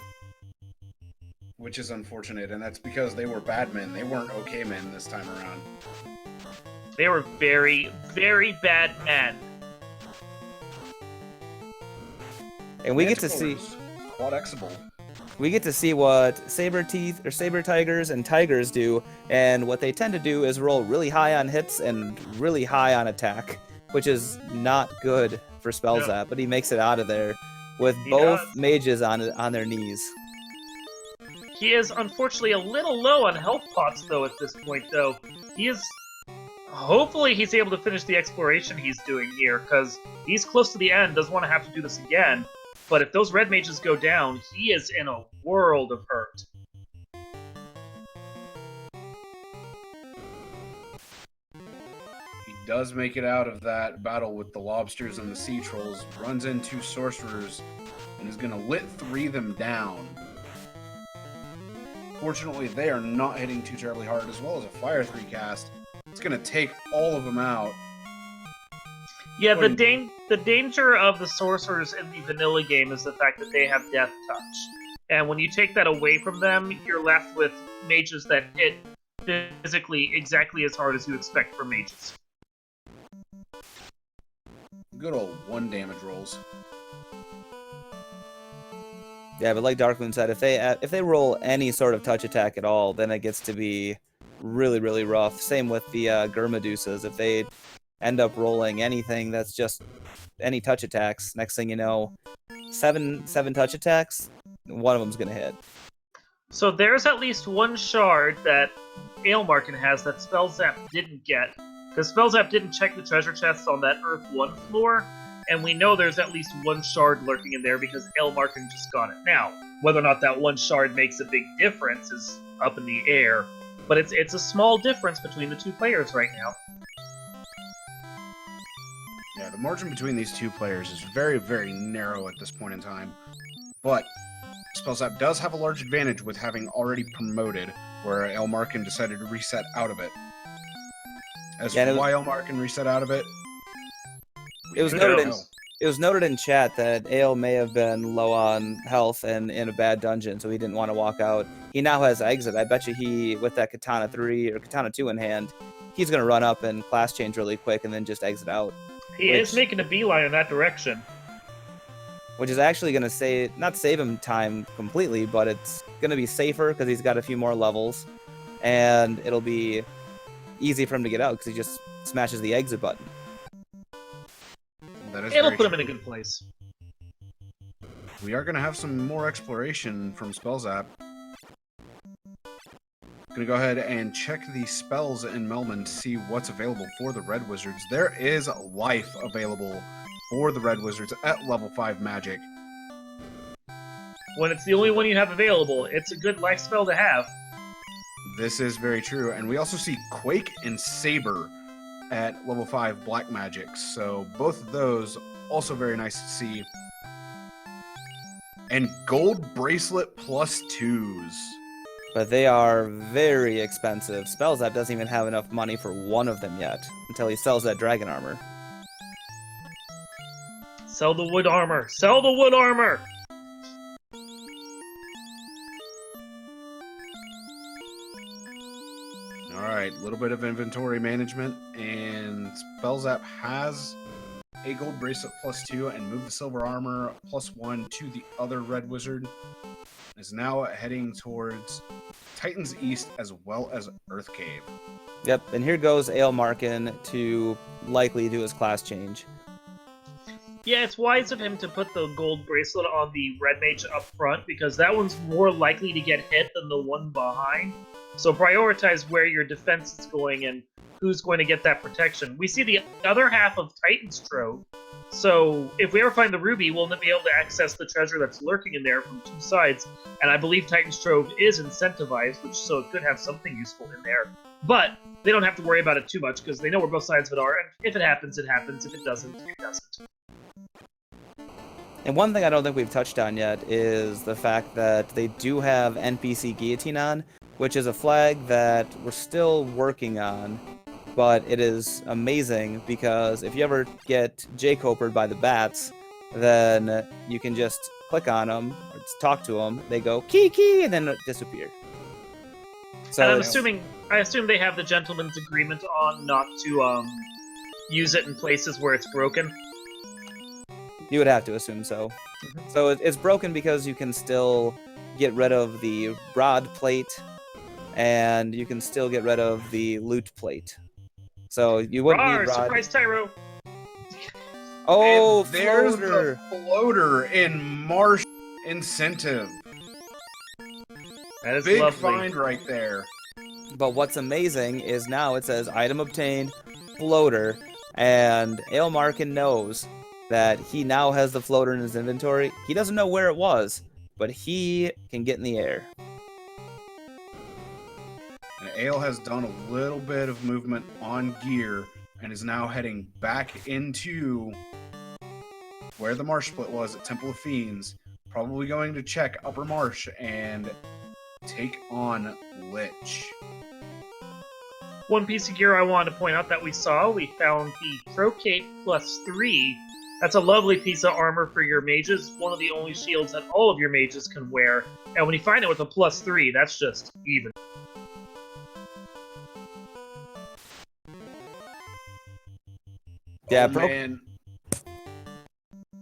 Which is unfortunate, and that's because they were bad men. They weren't okay men this time around. They were very, very bad men. And we get to see... Quad-Xable. We get to see what saber tigers and tigers do, and what they tend to do is roll really high on hits and really high on attack, which is not good for Spellzapp, No. but he makes it out of there with He both does. mages on their knees. He is unfortunately a little low on health pots, though, at this point, though. He is... Hopefully he's able to finish the exploration he's doing here, because he's close to the end, doesn't want to have to do this again. But if those red mages go down, he is in a world of hurt. He does make it out of that battle with the lobsters and the sea trolls, runs into sorcerers, and is going to lit 3 them down. Fortunately, they are not hitting too terribly hard, as well as a fire 3 cast. It's going to take all of them out. Yeah, the danger of the sorcerers in the vanilla game is the fact that they have death touch. And when you take that away from them, you're left with mages that hit physically exactly as hard as you expect from mages. Good old 1 damage rolls. Yeah, but like Darkmoon said, if they roll any sort of touch attack at all, then it gets to be really, really rough. Same with the Gurmadusas. If they end up rolling anything that's just any touch attacks, next thing you know, seven touch attacks, one of them's gonna hit. So there's at least 1 shard that Ailmarkin has that Spellzapp didn't get, because Spellzapp didn't check the treasure chests on that Earth 1 floor, and we know there's at least 1 shard lurking in there because Ailmarkin just got it. Now, whether or not that 1 shard makes a big difference is up in the air, but it's a small difference between the 2 players right now. Yeah, the margin between these 2 players is very, very narrow at this point in time. But Spellzapp does have a large advantage with having already promoted, where Ailmarkin decided to reset out of it. As for why Ailmarkin reset out of it, It was noted in chat that Ale may have been low on health and in a bad dungeon, so he didn't want to walk out. He now has exit. I bet you he, with that Katana 3 or Katana 2 in hand, he's going to run up and class change really quick and then just exit out. He is making a beeline in that direction. Which is actually going to not save him time completely, but it's going to be safer because he's got a few more levels, and it'll be easy for him to get out because he just smashes the exit button. It'll put him in a good place. We are going to have some more exploration from Spellzapp. Going to go ahead and check the spells in Melman to see what's available for the Red Wizards. There is life available for the Red Wizards at level 5 magic. When it's the only one you have available, it's a good life spell to have. This is very true. And we also see Quake and Saber at level 5 black magic. So both of those also very nice to see. And gold bracelet +2s. But they are very expensive. Spellzapp doesn't even have enough money for one of them yet, until he sells that dragon armor. Sell the wood armor! Sell the wood armor! little bit of inventory management, and Spellzapp has a gold bracelet +2 and move the silver armor +1 to the other red wizard. Is now heading towards Titan's East as well as Earth Cave. Yep, and here goes Aelmarkin to likely do his class change. Yeah, it's wise of him to put the gold bracelet on the red mage up front, because that one's more likely to get hit than the one behind. So prioritize where your defense is going and who's going to get that protection. We see the other half of Titan's Trove, so if we ever find the ruby, we'll be able to access the treasure that's lurking in there from two sides. And I believe Titan's Trove is incentivized, so it could have something useful in there. But they don't have to worry about it too much, because they know where both sides of it are, and if it happens, it happens. If it doesn't, it doesn't. And one thing I don't think we've touched on yet is the fact that they do have NPC Guillotine on, which is a flag that we're still working on, but it is amazing because if you ever get J-Copered by the bats, then you can just click on them, or just talk to them, they go key, and then disappear. So And I assume they have the gentleman's agreement on not to use it in places where it's broken. You would have to assume so. So it's broken because you can still get rid of the rod plate, and you can still get rid of the loot plate. So you wouldn't need rod. Surprise Tyro! Oh, And there's floater! the floater in Marsh incentive. That is Big lovely. find right there. But what's amazing is now it says item obtained, floater, and Aelmarkin knows that he now has the floater in his inventory. He doesn't know where it was, but he can get in the air. And Ale has done a little bit of movement on gear and is now heading back into where the marsh split was at Temple of Fiends. Probably going to check Upper Marsh and take on Lich. One piece of gear I wanted to point out that we found the Trocate +3. That's a lovely piece of armor for your mages. One of the only shields that all of your mages can wear. And when you find it with a +3, that's just even. Yeah, Man,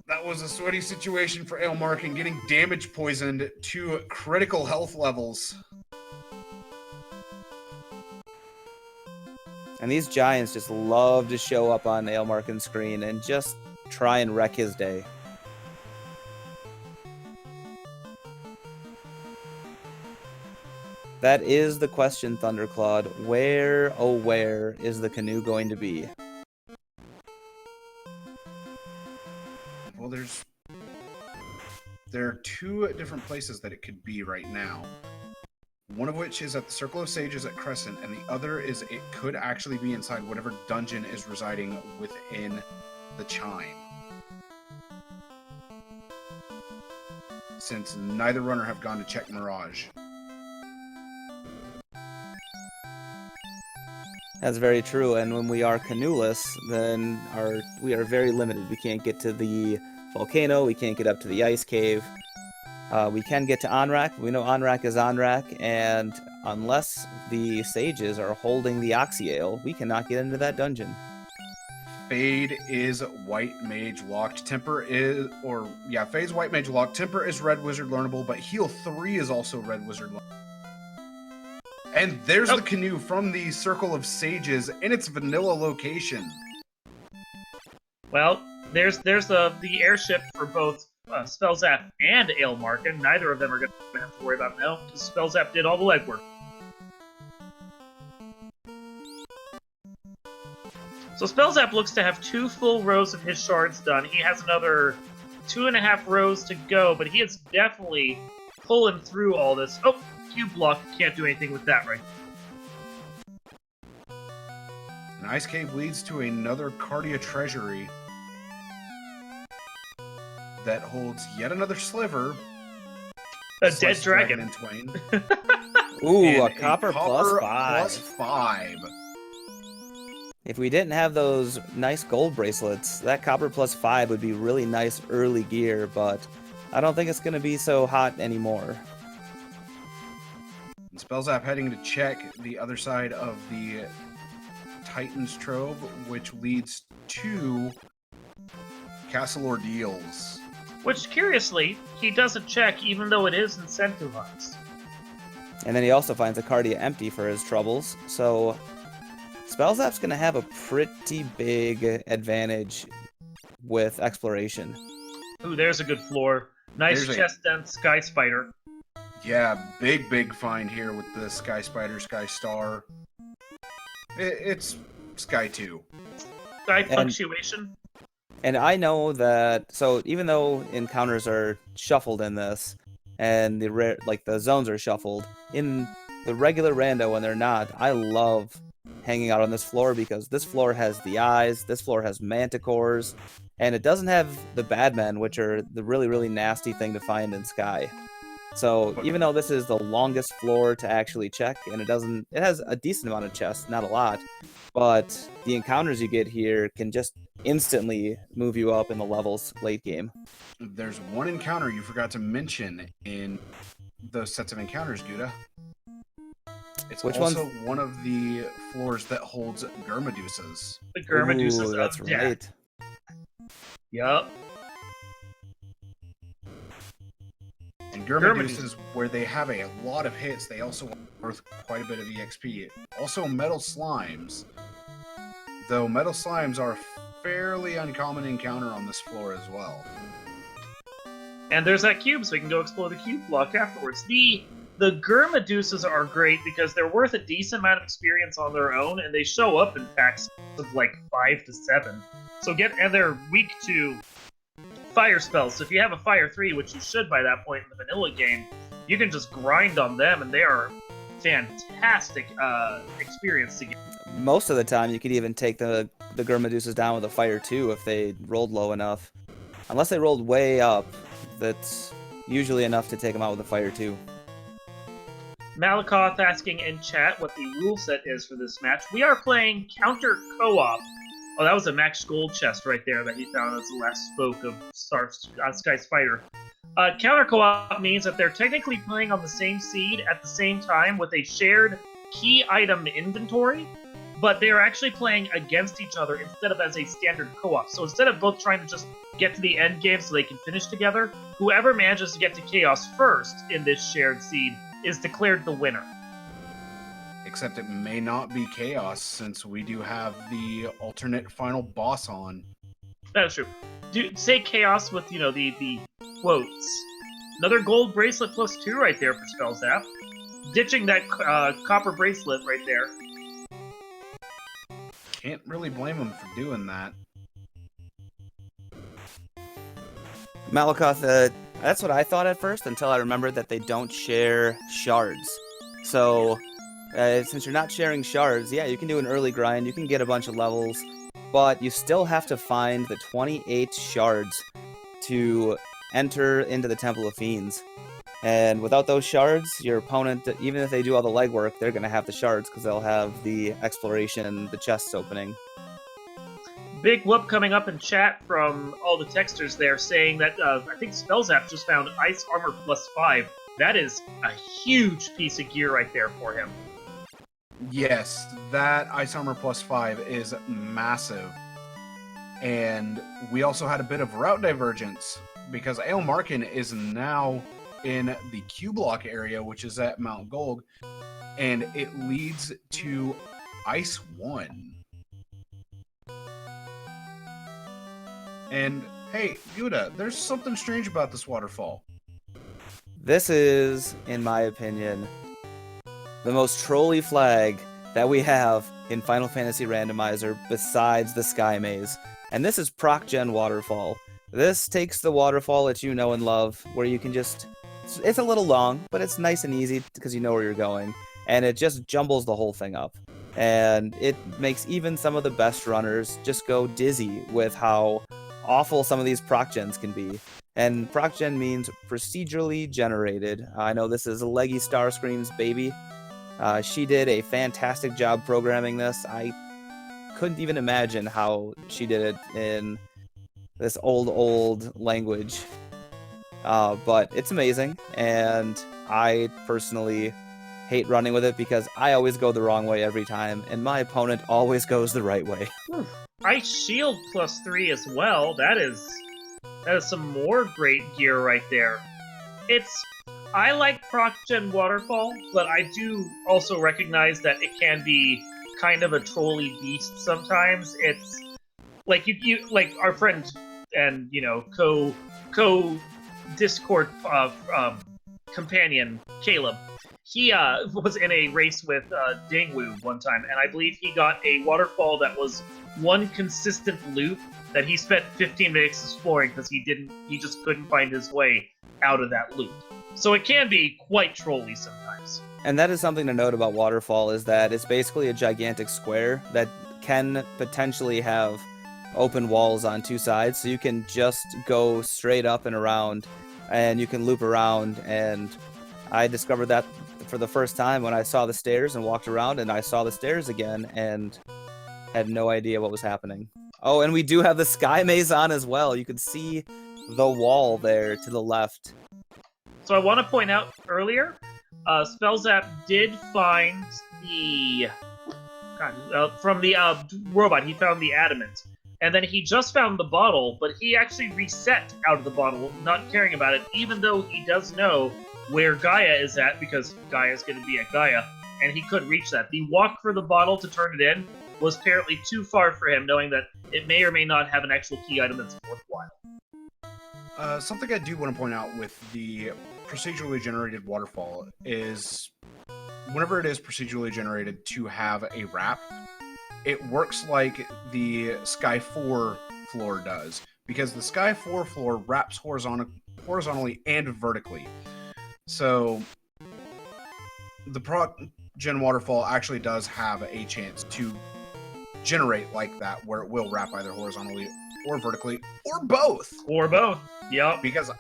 that was a sweaty situation for Aelmarkin, getting damage poisoned to critical health levels. And these giants just love to show up on Aelmarkin's screen and just try and wreck his day. That is the question, Thunderclawed. Where, oh where, is the canoe going to be? Well, there are two different places that it could be right now. One of which is at the Circle of Sages at Crescent, and the other is it could actually be inside whatever dungeon is residing within the Chime. Since neither runner have gone to check Mirage. That's very true, and when we are canoeless, then we are very limited. We can't get to the volcano, we can't get up to the ice cave. We can get to Onrak. We know Onrak is Onrak, and unless the sages are holding the Oxyale, we cannot get into that dungeon. Fade is White Mage locked. Fade's White Mage locked. Temper is Red Wizard learnable, but Heal 3 is also Red Wizard learnable. And there's the canoe from the Circle of Sages in its vanilla location. Well, there's the airship for both Spellzapp and Aelmarkin. Neither of them are going to have to worry about it now, because Spellzapp did all the legwork. So Spellzapp looks to have 2 full rows of his shards done. He has another 2.5 rows to go, but he is definitely pulling through all this. Oh, cube block. Can't do anything with that right. An ice cave leads to another Cardia treasury that holds yet another sliver. A dead dragon. In twain. Ooh, And a copper plus 5. If we didn't have those nice gold bracelets, that copper plus 5 would be really nice early gear, but I don't think it's going to be so hot anymore. Spellzapp heading to check the other side of the Titan's Trove, which leads to Castle Ordeals. Which, curiously, he doesn't check even though it is incentivized. And then he also finds Acardia empty for his troubles, so Spellzapp's going to have a pretty big advantage with exploration. Ooh, there's a good floor. Nice chest dent Sky Spider. Yeah, big find here with the Sky Spider, Sky Star. It's Sky 2. Sky Punctuation. And I know that, so even though encounters are shuffled in this, and the zones are shuffled, in the regular rando when they're not, I love hanging out on this floor because this floor has the eyes, this floor has manticores, and it doesn't have the badmen, which are the really nasty thing to find in Sky. So even though this is the longest floor to actually check, and it has a decent amount of chests, not a lot, but the encounters you get here can just instantly move you up in the levels late game. There's one encounter you forgot to mention in those sets of encounters, Gouda. It's Which also one's... one of the floors that holds Gurmedusas. The Gurmedusas that's of death. right. Yup. And Gurmedusas, where they have a lot of hits, they also worth quite a bit of EXP. Also, metal slimes. Though metal slimes are a fairly uncommon encounter on this floor as well. And there's that cube, so we can go explore the cube block afterwards. The Gurmedusas are great because they're worth a decent amount of experience on their own, and they show up in packs of like 5 to 7. And they're weak to fire spells. So if you have a Fire 3, which you should by that point in the vanilla game, you can just grind on them, and they are fantastic experience to get. Most of the time, you could even take the Gurmedusas down with a Fire 2 if they rolled low enough. Unless they rolled way up, that's usually enough to take them out with a Fire 2. Malakoth asking in chat what the rule set is for this match. We are playing counter co-op. Oh, that was a max gold chest right there that he found as the last spoke of Sky Spider. Counter co-op means that they're technically playing on the same seed at the same time with a shared key item inventory, but they are actually playing against each other instead of as a standard co-op. So instead of both trying to just get to the end game so they can finish together, whoever manages to get to Chaos first in this shared seed is declared the winner. Except it may not be Chaos, since we do have the alternate final boss on. That is true. Say Chaos with, the quotes. Another gold bracelet plus 2 right there for Spellzapp. Ditching that copper bracelet right there. Can't really blame him for doing that. Malakoth, that's what I thought at first until I remembered that they don't share shards. So, since you're not sharing shards, yeah, you can do an early grind, you can get a bunch of levels, but you still have to find the 28 shards to enter into the Temple of Fiends. And without those shards, your opponent, even if they do all the legwork, they're going to have the shards because they'll have the exploration, the chests opening. Big whoop coming up in chat from all the texters there saying that I think Spellzapp just found Ice Armor plus 5. That is a huge piece of gear right there for him. Yes, that Ice Armor plus 5 is massive. And we also had a bit of route divergence because Aelmarkin is now in the Q block area, which is at Mount Gold, and it leads to Ice 1. And hey, Gouda, there's something strange about this waterfall. This is, in my opinion, the most trolly flag that we have in Final Fantasy Randomizer besides the Sky Maze. And this is Proc Gen Waterfall. This takes the waterfall that you know and love, where you can just... It's a little long, but it's nice and easy because you know where you're going. And it just jumbles the whole thing up. And it makes even some of the best runners just go dizzy with how awful some of these proc gens can be. And proc gen means procedurally generated. I know this is Leggy Starscream's baby. She did a fantastic job programming this. I couldn't even imagine how she did it in this old language. But it's amazing, and I personally hate running with it because I always go the wrong way every time, and my opponent always goes the right way. Ice Shield +3 as well. That is some more great gear right there. I like Proc Gen Waterfall, but I do also recognize that it can be kind of a trolly beast sometimes. It's like you like our friend and co Discord companion Caleb. He was in a race with Dingwu one time, and I believe he got a waterfall that was one consistent loop that he spent 15 minutes exploring because he just couldn't find his way out of that loop. So it can be quite trolly sometimes. And that is something to note about Waterfall, is that it's basically a gigantic square that can potentially have open walls on two sides, so you can just go straight up and around, and you can loop around. And I discovered that for the first time when I saw the stairs and walked around, and I saw the stairs again and had no idea what was happening. Oh, and we do have the Sky Maze on as well. You can see the wall there to the left. So I want to point out earlier, Spellzapp did find from the robot, he found the adamant. And then he just found the bottle, but he actually reset out of the bottle, not caring about it, even though he does know where Gaia is at, because Gaia is going to be at Gaia, and he could reach that. The walk for the bottle to turn it in was apparently too far for him, knowing that it may or may not have an actual key item that's worthwhile. Something I do want to point out with the procedurally generated waterfall is whenever it is procedurally generated to have a wrap, it works like the Sky 4 floor does, because the Sky 4 floor wraps horizontally and vertically. So the Proc Gen Waterfall actually does have a chance to generate like that, where it will wrap either horizontally or vertically, or both. Or both, yep. Because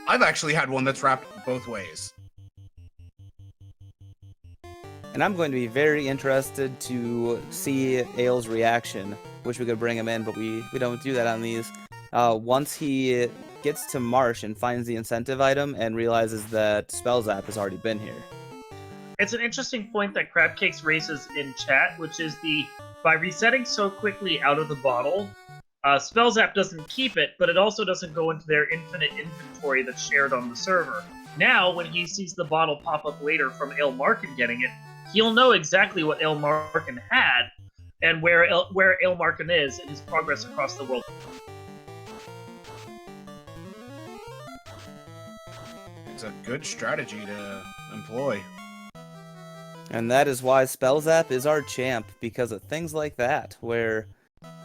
I've actually had one that's wrapped both ways. And I'm going to be very interested to see Aile's reaction. Wish we could bring him in, but we don't do that on these. Once he gets to Marsh and finds the incentive item and realizes that Spellzapp has already been here. It's an interesting point that Crabcakes raises in chat, which is by resetting so quickly out of the bottle, Spellzapp doesn't keep it, but it also doesn't go into their infinite inventory that's shared on the server. Now, when he sees the bottle pop up later from Aile Markin getting it, he'll know exactly what Aile Markin had and where Aile Markin is in his progress across the world. It's a good strategy to employ. And that is why Spellzapp is our champ, because of things like that, where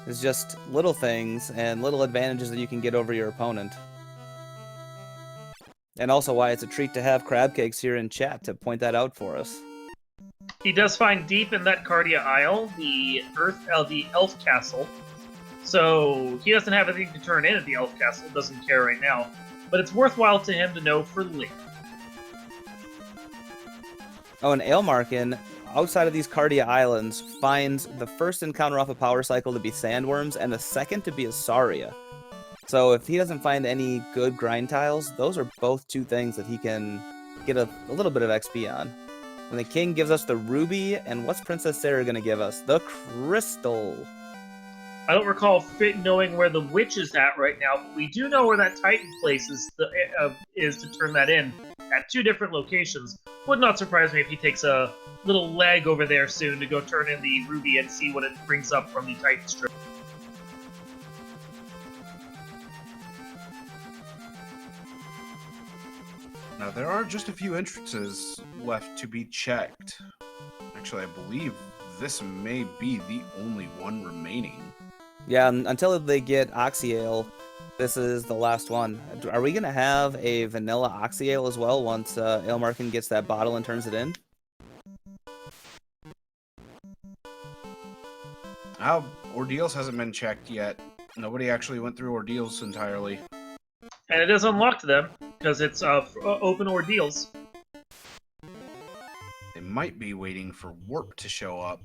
it's just little things and little advantages that you can get over your opponent. And also why it's a treat to have Crabcakes here in chat to point that out for us. He does find deep in that Cardia Isle the Elf Castle. So he doesn't have anything to turn in at the Elf Castle, doesn't care right now. But it's worthwhile to him to know for later. Oh, and Aile Markin, outside of these Cardia Islands, finds the first encounter off a power cycle to be sandworms, and the second to be a Saria. So if he doesn't find any good grind tiles, those are both two things that he can get a little bit of XP on. And the king gives us the ruby, and what's Princess Sarah going to give us? The crystal. I don't recall knowing where the witch is at right now, but we do know where that Titan place is to turn that in at two different locations. Would not surprise me if he takes a little leg over there soon to go turn in the ruby and see what it brings up from the Titan strip. Now, there are just a few entrances left to be checked. Actually, I believe this may be the only one remaining. Yeah, until they get Oxyale, this is the last one. Are we going to have a vanilla Oxyale as well once Aile Markin gets that bottle and turns it in? Ordeals hasn't been checked yet. Nobody actually went through Ordeals entirely. And it is unlocked to them, because it's open Ordeals. They might be waiting for Warp to show up,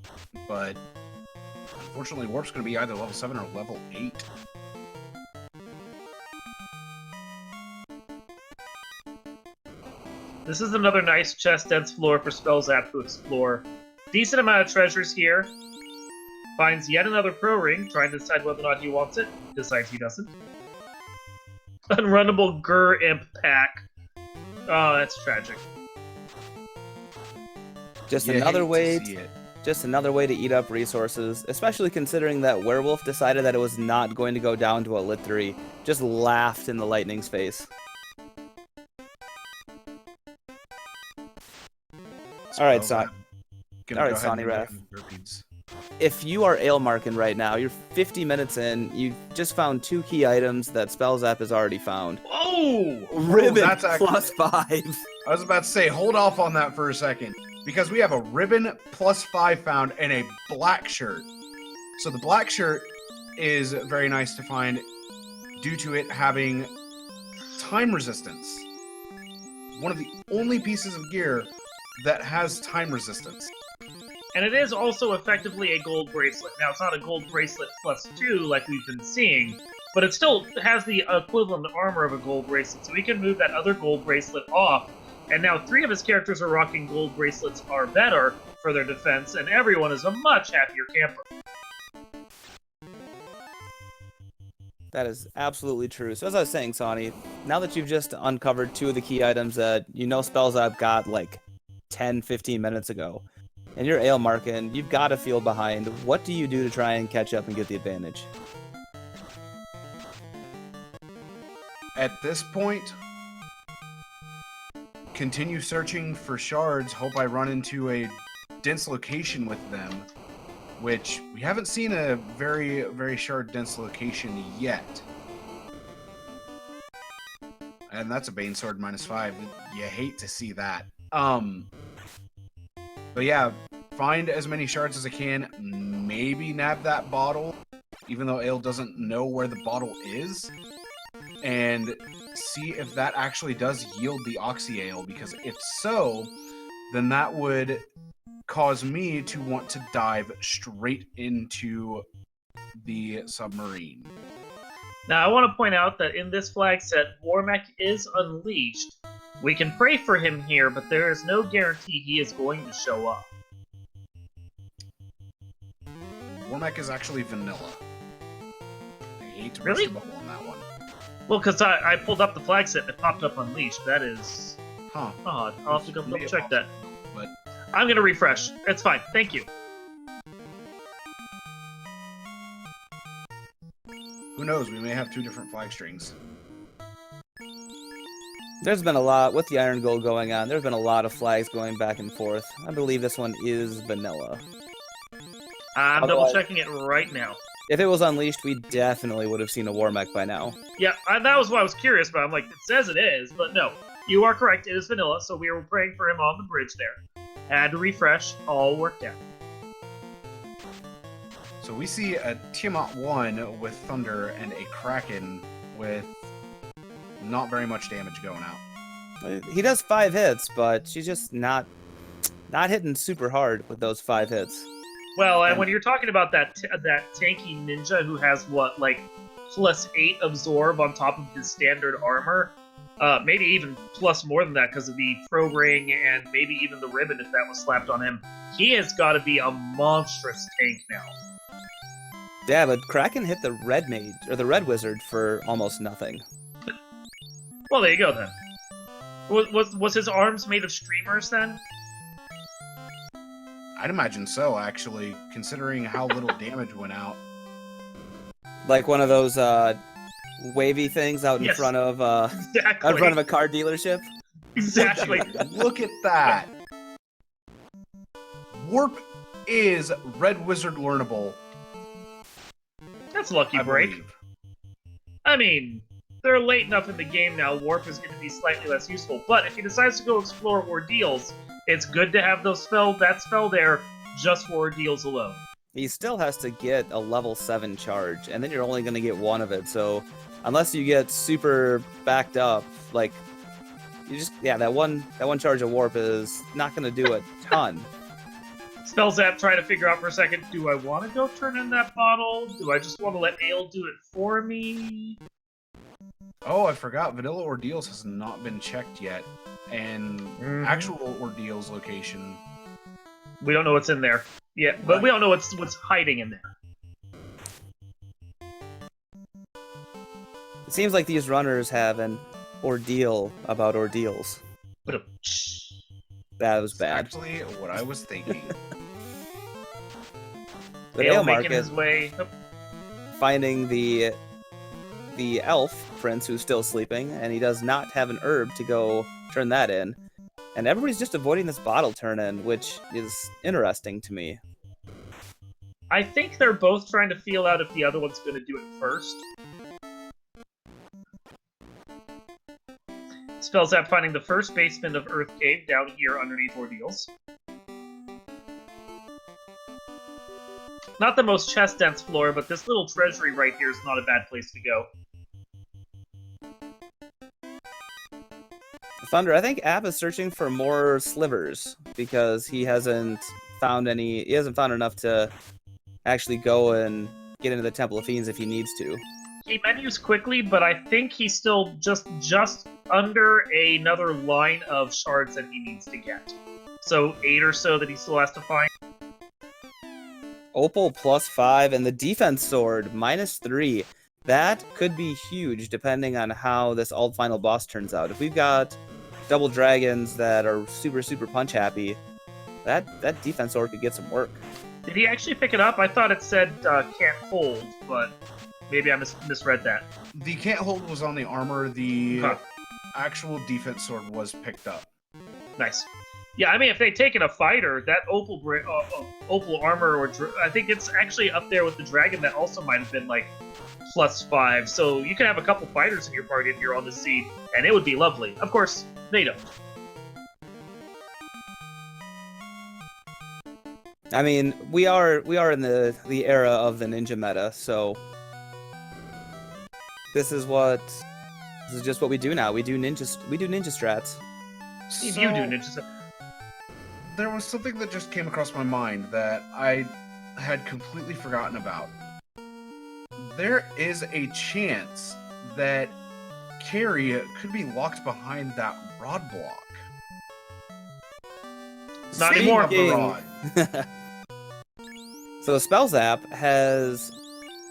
but unfortunately Warp's going to be either level 7 or level 8. This is another nice chest dense floor for Spellzapp to explore. Decent amount of treasures here. Finds yet another pro ring, trying to decide whether or not he wants it. Decides he doesn't. Unrunnable Gur Imp pack. Oh, that's tragic. Just You another hate to way. see it. Just another way to eat up resources, especially considering that Werewolf decided that it was not going to go down to a Lit 3. Just laughed in the Lightning's face. Alright, Spellzapp. Gonna Alright, go ahead Sonny and Wrath. make burpees. If you are ale marking right now, you're 50 minutes in, you've just found 2 key items that Spellzapp has already found. Oh! Ribbon that's actually- plus 5. I was about to say, hold off on that for a second. Because we have a ribbon plus 5 found and a black shirt. So the black shirt is very nice to find due to it having time resistance. One of the only pieces of gear that has time resistance. And it is also effectively a gold bracelet. Now, it's not a gold bracelet plus 2 like we've been seeing, but it still has the equivalent armor of a gold bracelet, so we can move that other gold bracelet off. And now 3 of his characters are rocking gold bracelets or better for their defense, and everyone is a much happier camper. That is absolutely true. So as I was saying, Sonny, now that you've just uncovered 2 of the key items that you know Spellzapp got like 10, 15 minutes ago, and you're ale marking, you've got to feel behind. What do you do to try and catch up and get the advantage? At this point, continue searching for shards. Hope I run into a dense location with them, which we haven't seen a very, very shard dense location yet. And that's a Bane Sword -5. You hate to see that. But yeah, find as many shards as I can. Maybe nab that bottle, even though Ale doesn't know where the bottle is. And see if that actually does yield the Oxy Ale, because if so, then that would cause me to want to dive straight into the submarine. Now, I want to point out that in this flag set, Warmech is unleashed. We can pray for him here, but there is no guarantee he is going to show up. Warmech is actually vanilla. I hate to Really? burst the bubble on that one. Well, because I pulled up the flag set and it popped up unleashed. That is Huh. odd. I'll have to go Maybe double check that. But I'm going to refresh. It's fine. Thank you. who knows? We may have 2 different flag strings. There's been a lot, with the Iron Gold going on, there's been a lot of flags going back and forth. I believe this one is vanilla. I'm Otherwise- double checking it right now. If it was unleashed, we definitely would have seen a Warmech by now. Yeah, that was what I was curious about. I'm like, it says it is, but no. You are correct. It is vanilla, so we were praying for him on the bridge there. Had to refresh. All worked out. So we see a Tiamat 1 with Thunder and a Kraken with not very much damage going out. He does 5 hits, but she's just not hitting super hard with those 5 hits. Well, and when you're talking about that tanky ninja who has, what, like, +8 absorb on top of his standard armor, maybe even plus more than that because of the pro ring and maybe even the ribbon if that was slapped on him, he has got to be a monstrous tank now. Yeah, but Kraken hit the red mage, or the red wizard, for almost nothing. Well, there you go, then. Was his arms made of streamers, then? I'd imagine so, actually, considering how little damage went out. Like one of those wavy things out in Yes. front of Exactly. out in front of a car dealership. Exactly. Look at that! Warp is Red Wizard learnable. That's lucky I break. believe. I mean, they're late enough in the game now, Warp is going to be slightly less useful, but if he decides to go explore ordeals, it's good to have that spell there just for ordeals alone. He still has to get a level 7 charge, and then you're only going to get 1 of it. So unless you get super backed up, like that one charge of warp is not going to do a ton. Spellzapp trying to figure out for a second, do I want to go turn in that bottle? Do I just want to let Ale do it for me? Oh, I forgot. Vanilla Ordeals has not been checked yet. And actual Ordeals location. We don't know what's in there. Yeah, but we don't know what's hiding in there. It seems like these runners have an ordeal about ordeals. But That was bad. Actually, what I was thinking. But Ale Aelmark making his way. finding the elf prince who's still sleeping, and he does not have an herb to go turn that in. And everybody's just avoiding this bottle turn-in, which is interesting to me. I think they're both trying to feel out if the other one's going to do it first. Spellzapp finding the first basement of Earth Cave down here underneath Ordeals. Not the most chest-dense floor, but this little treasury right here is not a bad place to go. Thunder, I think App is searching for more slivers because he hasn't found any. He hasn't found enough to actually go and get into the Temple of Fiends if he needs to. He menus quickly, but I think he's still just under another line of shards that he needs to get. So 8 or so that he still has to find. Opal +5 and the defense sword -3. That could be huge depending on how this alt final boss turns out. If we've got double dragons that are super punch happy, that defense sword could get some work. Did he actually pick it up? I thought it said can't hold, but maybe I misread that. The can't hold was on the armor. The actual defense sword was picked up. Nice. Yeah, I mean, if they'd taken a fighter, that opal armor, or I think it's actually up there with the dragon that also might have been like +5. So you can have a couple fighters in your party if you're on the seed, and it would be lovely. Of course, they don't. I mean, we are in the era of the ninja meta, so this is just what we do now. We do ninja strats. You do ninja. There was something that just came across my mind that I had completely forgotten about. There is a chance that Carrie could be locked behind that rod block. Not anymore. The rod. So Spellzapp has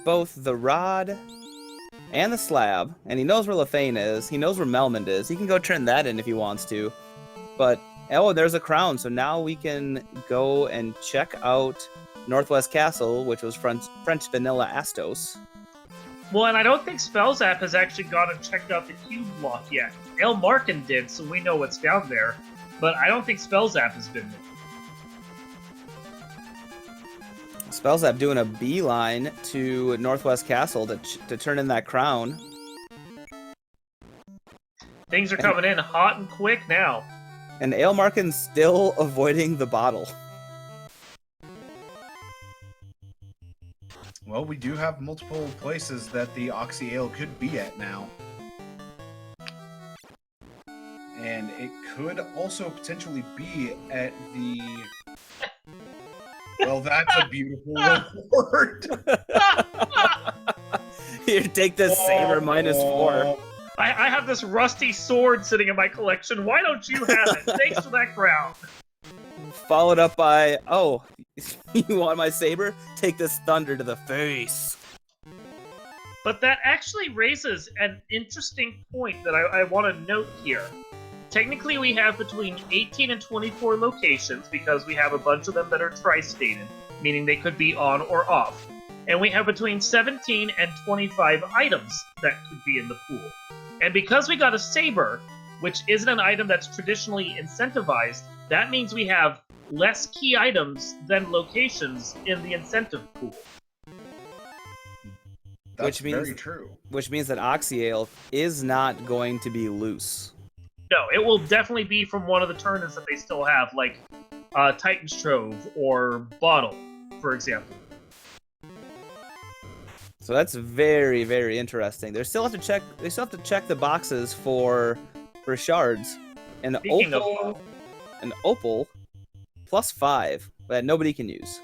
both the rod and the slab, and he knows where Lefane is. He knows where Melmond is. He can go turn that in if he wants to. But oh, there's a crown, so now we can go and check out Northwest Castle, which was French Vanilla Astos. Well, and I don't think Spellzapp has actually gone and checked out the cube block yet. El Markin did, so we know what's down there. But I don't think Spellzapp has been there. Spellzapp doing a beeline to Northwest Castle to turn in that crown. Things are coming in hot and quick now. And Aelmarkin's still avoiding the bottle. Well, we do have multiple places that the Oxy Ale could be at now. And it could also potentially be at the... Well, that's a beautiful word. Here, take this saber -4. I have this rusty sword sitting in my collection. Why don't you have it? Thanks for that crown. Followed up by, oh, you want my saber? Take this thunder to the face. But that actually raises an interesting point that I want to note here. Technically, we have between 18 and 24 locations because we have a bunch of them that are tri-stated, meaning they could be on or off. And we have between 17 and 25 items that could be in the pool. And because we got a saber, which isn't an item that's traditionally incentivized, that means we have less key items than locations in the incentive pool. That's very true. Which means that Oxyale is not going to be loose. No, it will definitely be from one of the tournaments that they still have, like Titan's Trove or Bottle, for example. So that's very, very interesting. They still have to check the boxes for shards. And opal +5 that nobody can use.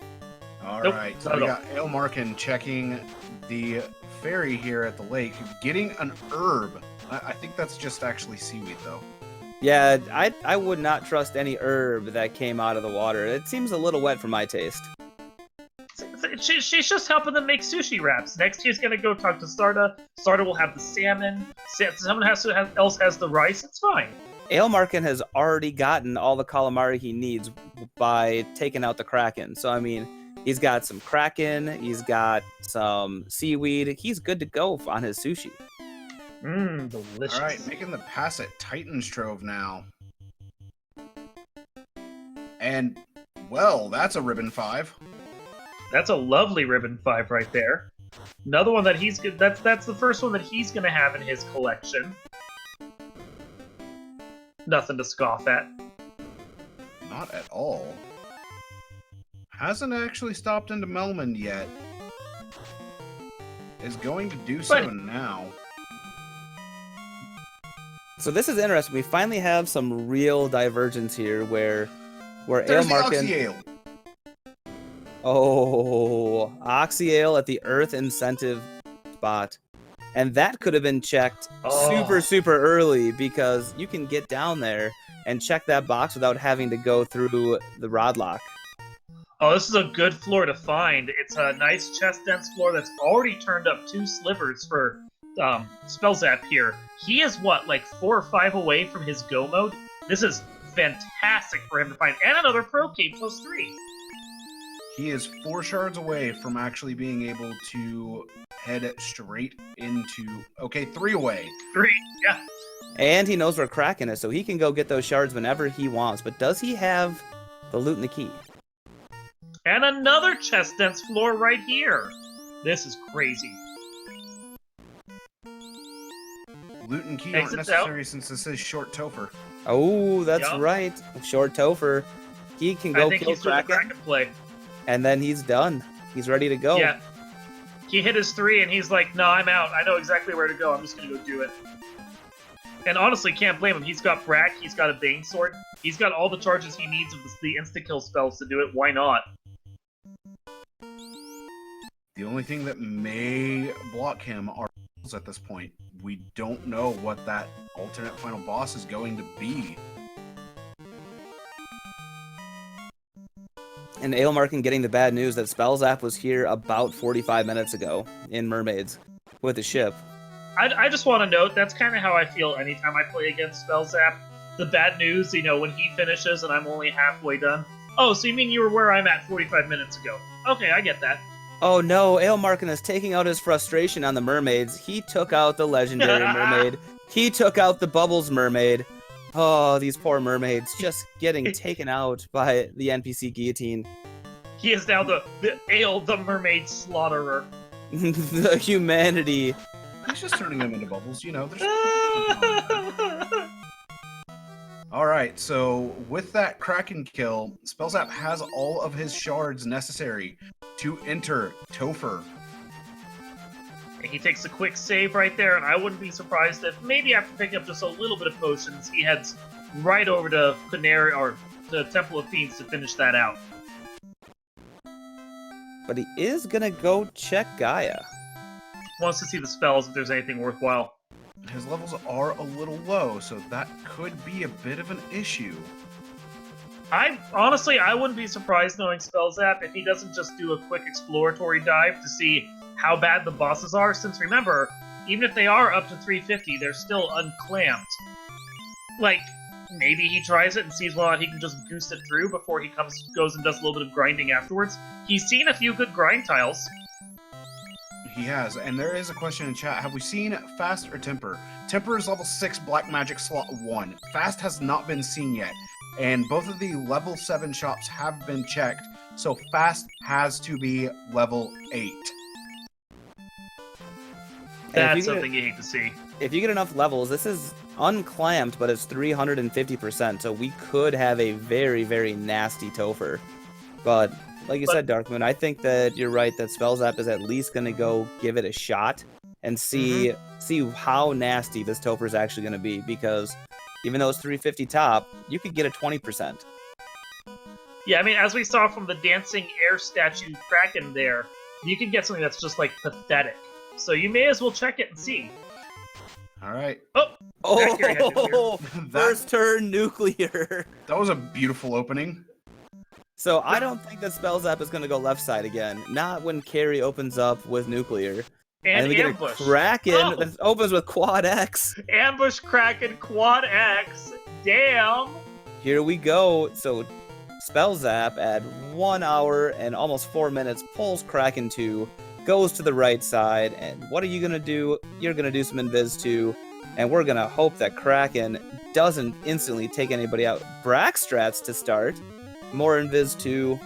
All Nope, right, so we got Aelmarkin checking the ferry here at the lake, getting an herb I think that's just actually seaweed, though. Yeah, I would not trust any herb that came out of the water. It seems a little wet for my taste. She's just helping them make sushi wraps. Next, she's gonna go talk to Starda. Starda will have the salmon. Someone else has the rice. It's fine. Ailmarkin has already gotten all the calamari he needs by taking out the Kraken. So, I mean, he's got some Kraken, he's got some seaweed. He's good to go on his sushi. Mmm, delicious. All right, making the pass at Titan's Trove now. And, well, that's a ribbon 5. That's a lovely ribbon 5 right there. Another one that he's good. That's the first one that he's gonna have in his collection. Nothing to scoff at. Not at all. Hasn't actually stopped into Melman yet. Is going to do so now. So this is interesting. We finally have some real divergence here where There's the Ailmarkin... Oxyale. Oh, Oxyale at the Earth incentive spot. And that could have been checked super early because you can get down there and check that box without having to go through the rod lock. Oh, this is a good floor to find. It's a nice chest-dense floor that's already turned up 2 slivers for Spellzapp here. He is, what, like 4 or 5 away from his go mode? This is fantastic for him to find. And another Pro Cape plus 3. He is 4 shards away from actually being able to head straight into... Okay, 3 away. 3, yeah. And he knows where Kraken is, so he can go get those shards whenever he wants. But does he have the loot and the key? And another chest-dense floor right here. This is crazy. Loot and key aren't Exits necessary since this is short Topher. Oh, that's Yup. right. Short Topher. He can go I think kill he's doing the Kraken, Kraken play. and then he's done. He's ready to go. Yeah. He hit his 3 and he's like, no, I'm out. I know exactly where to go. I'm just going to go do it. And honestly, can't blame him. He's got Brack. He's got a Bane Sword. He's got all the charges he needs of the insta-kill spells to do it. Why not? The only thing that may block him are at this point. We don't know what that alternate final boss is going to be. And Ailmarkin getting the bad news that Spellzapp was here about 45 minutes ago in Mermaids with the ship. I just want to note, that's kind of how I feel anytime I play against Spellzapp. The bad news, you know, when he finishes and I'm only halfway done. Oh, so you mean you were where I'm at 45 minutes ago? Okay, I get that. Oh no, Ailmarkin is taking out his frustration on the mermaids. He took out the legendary mermaid. He took out the Bubbles mermaid. Oh, these poor mermaids just getting taken out by the NPC guillotine. He is now the mermaid slaughterer. The humanity. He's just turning them into bubbles, you know. Alright, so with that Kraken kill, Spellzapp has all of his shards necessary to enter Topher. He takes a quick save right there, and I wouldn't be surprised if maybe after picking up just a little bit of potions, he heads right over to Canary or the Temple of Fiends to finish that out. But he is gonna go check Gaia. Wants to see the spells if there's anything worthwhile. His levels are a little low, so that could be a bit of an issue. Honestly, I wouldn't be surprised knowing Spellzapp if he doesn't just do a quick exploratory dive to see how bad the bosses are, since remember, even if they are up to 350, they're still unclamped. Like, maybe he tries it and sees whether or not he can just goose it through before he goes and does a little bit of grinding afterwards. He's seen a few good grind tiles. He has, and there is a question in chat. Have we seen Fast or Temper? Temper is level 6 Black Magic slot 1. Fast has not been seen yet, and both of the level 7 shops have been checked, so Fast has to be level 8. That's something you hate to see. If you get enough levels, this is unclamped, but it's 350%, so we could have a very, very nasty Topher. But, like you said, Darkmoon, I think that you're right that Spellzapp is at least going to go give it a shot and see how nasty this Topher is actually going to be, because even though it's 350 top, you could get a 20%. Yeah, I mean, as we saw from the dancing air statue Kraken there, you can get something that's just, like, pathetic. So you may as well check it and see. All right. Oh, Kiri had nuclear. Oh, first turn nuclear. That was a beautiful opening. So I don't think that Spellzapp is going to go left side again. Not when Carrie opens up with nuclear. And then we ambush. get a Kraken Oh. that opens with Quad X. Ambush Kraken Quad X. Damn. Here we go. So Spellzapp at 1 hour and almost 4 minutes pulls Kraken 2, goes to the right side, and what are you going to do? You're going to do some Invis 2, and we're going to hope that Kraken doesn't instantly take anybody out. Braxstrats to start. More Invis 2.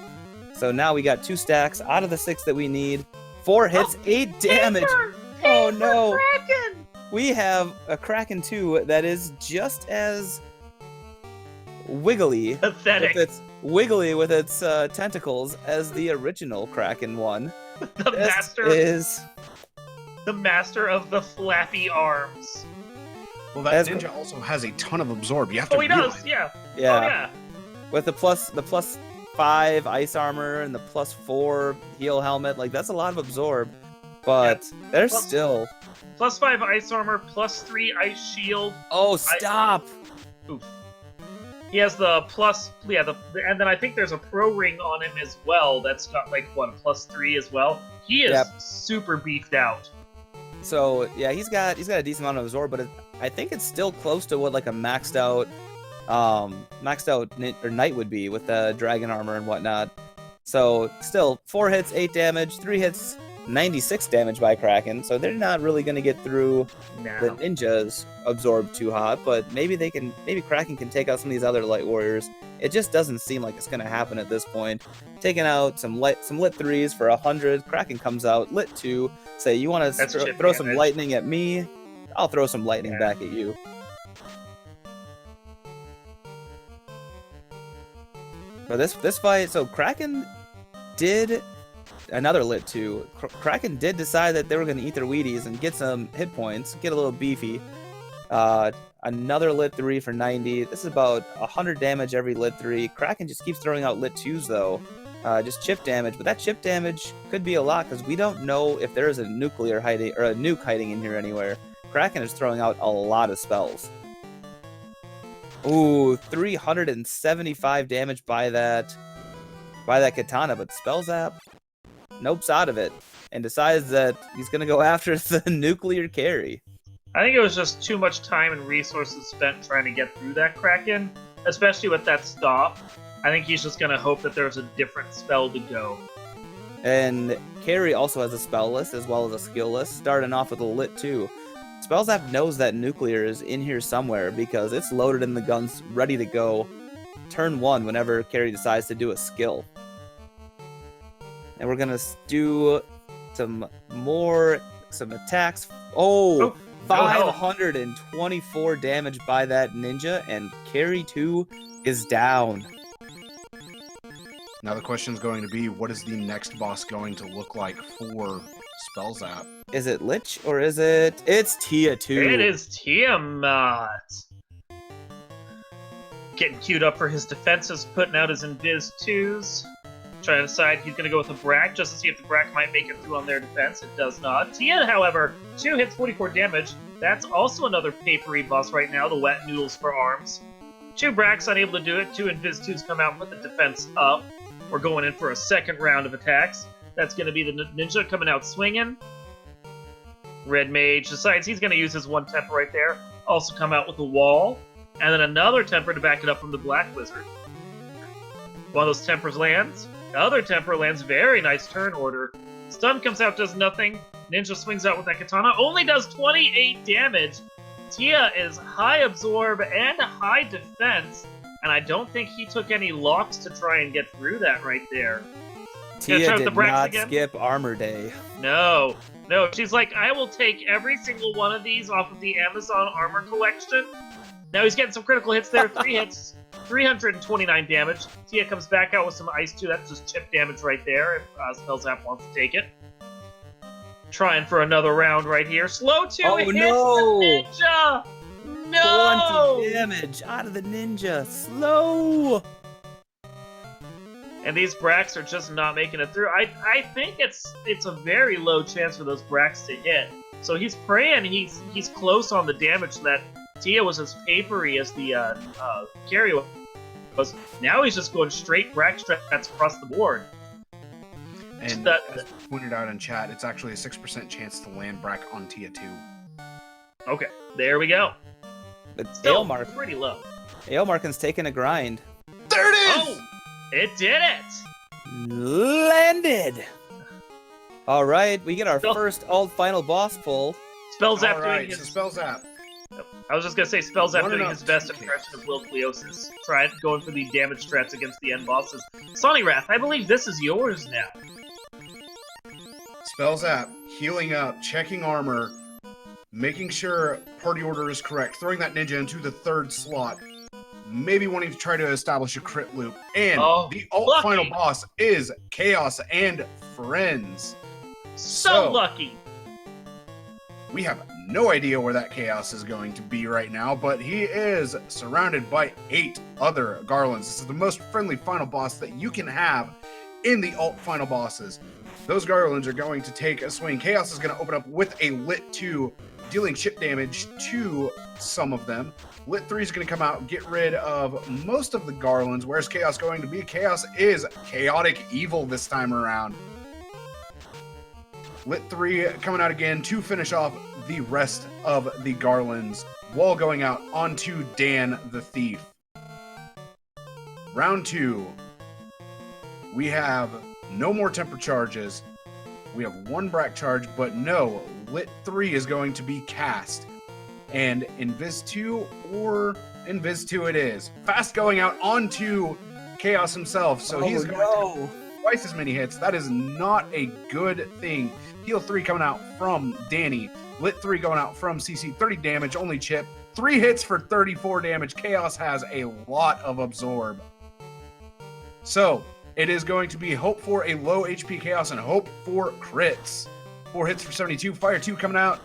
So now we got 2 stacks out of the 6 that we need. 4 hits, 8 damage. Oh no. Kraken. We have a Kraken 2 that is just as wiggly. Pathetic. It's wiggly with its tentacles as the original Kraken one. The master of the flappy arms. Well, that ninja also has a ton of absorb. You have to he realize. does, yeah. Yeah. Oh, yeah. With the plus 5 ice armor and the plus 4 heal helmet, like that's a lot of absorb. But there's Plus- still. Plus 5 ice armor, plus 3 ice shield. Oh, stop! Oof. He has the plus, and then I think there's a pro ring on him as well. That's got like what, a plus 3 as well. He is super beefed out. So yeah, he's got a decent amount of absorb, but I think it's still close to what like a maxed out knight would be with the dragon armor and whatnot. So still 4 hits, 8 damage, 3 hits, 96 damage by Kraken. So they're not really going to get through the ninjas absorb too hot, but maybe Kraken can take out some of these other light warriors. It just doesn't seem like it's going to happen at this point. Taking out some lit 3s for 100. Kraken comes out lit 2. Say you want to throw some lightning at me, I'll throw some lightning back at you. But this fight, so Kraken did another lit 2. Kraken did decide that they were going to eat their Wheaties and get some hit points, get a little beefy. Another lit 3 for 90. This is about 100 damage every lit 3. Kraken just keeps throwing out lit 2s though. Just chip damage, but that chip damage could be a lot because we don't know if there is a nuclear hiding or a nuke hiding in here anywhere. Kraken is throwing out a lot of spells. Ooh, 375 damage by that katana, but Spellzapp nopes out of it and decides that he's gonna go after the nuclear carry. I think it was just too much time and resources spent trying to get through that Kraken, especially with that stop. I think he's just gonna hope that there's a different spell to go. And Carry also has a spell list as well as a skill list, starting off with a lit 2. Spellzapp knows that nuclear is in here somewhere because it's loaded in the guns, ready to go turn 1 whenever Carry decides to do a skill. And we're gonna do some attacks. Oh, 524 damage by that ninja, and Carry 2 is down. Now the question is going to be, what is the next boss going to look like for Spellzapp? Is it Lich or is it? It's Tia 2. It is Tiamat. Getting queued up for his defenses, putting out his Invis 2s. Trying to decide he's going to go with a Brack just to see if the Brack might make it through on their defense. It does not. Tia, however, 2 hits, 44 damage. That's also another papery boss right now, the Wet Noodles for arms. 2 Bracks unable to do it. 2 Invis 2s come out and put the defense up. We're going in for a second round of attacks. That's going to be the ninja coming out swinging. Red Mage decides he's going to use his 1 temper right there. Also come out with a wall. And then another temper to back it up from the Black Wizard. One of those tempers lands. The other temper lands. Very nice turn order. Stun comes out, does nothing. Ninja swings out with that katana. Only does 28 damage. Tia is high absorb and high defense. And I don't think he took any locks to try and get through that right there. Tia did not skip Armor Day. No. She's like, I will take every single one of these off of the Amazon Armor Collection. Now he's getting some critical hits there. 3 hits, 329 damage. Tia comes back out with some Ice 2. That's just chip damage right there if Spellzapp wants to take it. Trying for another round right here. Slow 2 hits the ninja! No! 20 damage out of the ninja. Slow! And these Bracks are just not making it through. I think it's a very low chance for those Bracks to hit. So he's praying. He's close on the damage. That Tia was as papery as the carry was. Now he's just going straight Brack strats across the board. And as pointed out in chat, it's actually a 6% chance to land Brack on Tia 2. Okay, there we go. But Still pretty low. Aelmarkin's taking a grind. There it is! Oh, it did it! Landed! Alright, we get our first alt final boss pull. Spellzapp All right, doing his... so Spellzapp. I was just gonna say Spellzapp Running doing up his best 2K. impression of Will Cleosis. Going for the damage strats against the end bosses. Sonny Wrath, I believe this is yours now. Spellzapp, healing up, checking armor, making sure party order is correct, throwing that ninja into the 3rd slot, maybe wanting to try to establish a crit loop. And the alt final boss is Chaos and Friends. So lucky. We have no idea where that Chaos is going to be right now, but he is surrounded by 8 other Garlands. This is the most friendly final boss that you can have in the alt final bosses. Those Garlands are going to take a swing. Chaos is going to open up with a Lit 2, dealing chip damage to some of them. Lit 3 is going to come out, get rid of most of the Garlands. Where's Chaos going to be? Chaos is Chaotic Evil this time around. Lit 3 coming out again to finish off the rest of the Garlands. Wall going out onto Dan the Thief. Round 2. We have no more temper charges. We have 1 Brack charge, but no, Lit 3 is going to be cast. And Invis 2 or Invis 2 it is. Fast going out onto Chaos himself, so he's going to have twice as many hits. That is not a good thing. Heal 3 coming out from Danny. Lit 3 going out from CC. 30 damage, only chip. 3 hits for 34 damage. Chaos has a lot of absorb. So, it is going to be hope for a low HP Chaos and hope for crits. 4 hits for 72. Fire 2 coming out.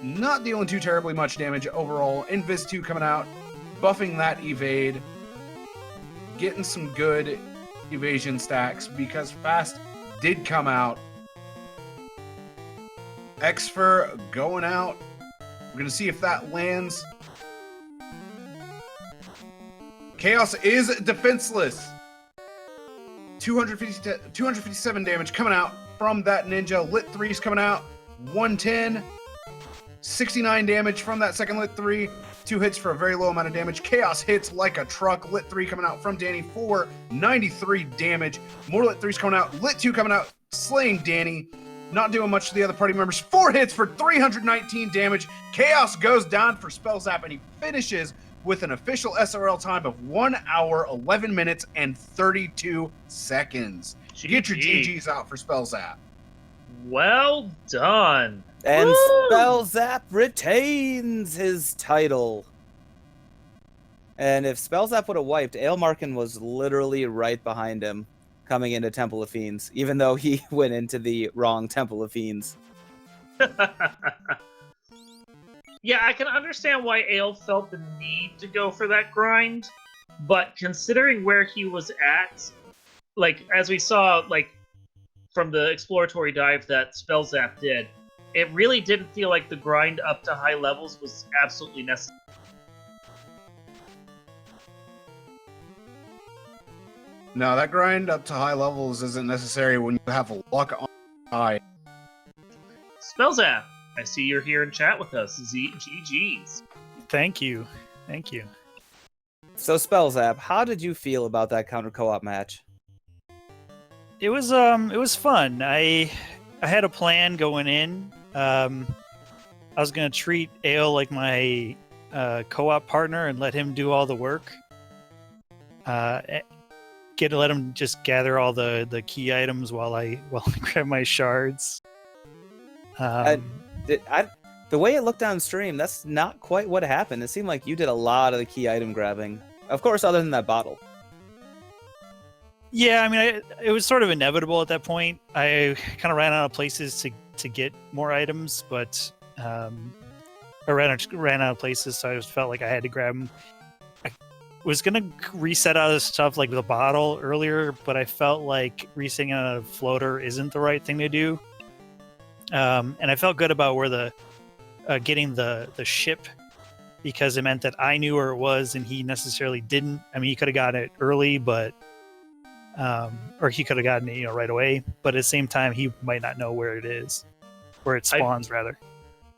Not dealing too terribly much damage overall. Invis 2 coming out. Buffing that evade. Getting some good evasion stacks because Fast did come out. Exfer going out. We're going to see if that lands. Chaos is defenseless. 257 damage coming out from that ninja. Lit 3 is coming out. 110. 69 damage from that second Lit 3. 2 hits for a very low amount of damage. Chaos hits like a truck. Lit 3 coming out from Danny for 93 damage. More Lit 3s coming out. Lit 2 coming out, slaying Danny. Not doing much to the other party members. 4 hits for 319 damage. Chaos goes down for Spellzapp, and he finishes with an official SRL time of 1 hour, 11 minutes, and 32 seconds. Get your GGs out for Spellzapp. Well done. And Woo! Spellzapp retains his title. And if Spellzapp would have wiped, Aelmarkin was literally right behind him coming into Temple of Fiends, even though he went into the wrong Temple of Fiends. Yeah, I can understand why Ale felt the need to go for that grind, but considering where he was at, like, as we saw, like, from the exploratory dive that Spellzapp did, it really didn't feel like the grind up to high levels was absolutely necessary. No, that grind up to high levels isn't necessary when you have luck on high. Spellzapp, I see you're here in chat with us. GG's. Thank you. Thank you. So Spellzapp, how did you feel about that counter co-op match? It was fun. I had a plan going in. I was gonna treat Ale like my co-op partner and let him do all the work. Let him just gather all the key items while I grab my shards. The way it looked on stream, that's not quite what happened. It seemed like you did a lot of the key item grabbing. Of course, other than that bottle. Yeah, I mean, it was sort of inevitable at that point. I kind of ran out of places to get more items, but I ran out of places, so I just felt like I had to grab them. I was going to reset out of stuff like the bottle earlier, but I felt like resetting out of floater isn't the right thing to do. And I felt good about where the getting the ship, because it meant that I knew where it was and he necessarily didn't. I mean, he could have gotten it early, but or he could have gotten it, right away. But at the same time, he might not know where it is, where it spawns, rather.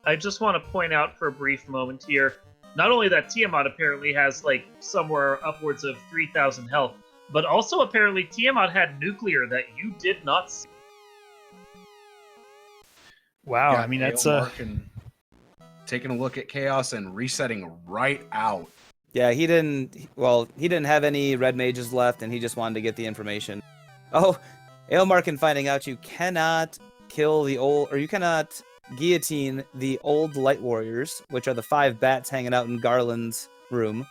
I just want to point out for a brief moment here, not only that Tiamat apparently has like somewhere upwards of 3,000 health, but also apparently Tiamat had nuclear that you did not see. Wow, Got I mean, that's taking a look at Chaos and resetting right out. Yeah, he didn't have any red mages left, and he just wanted to get the information. Oh, Aelmarkin finding out you cannot kill the old, or you cannot guillotine the old light warriors, which are the 5 bats hanging out in Garland's room.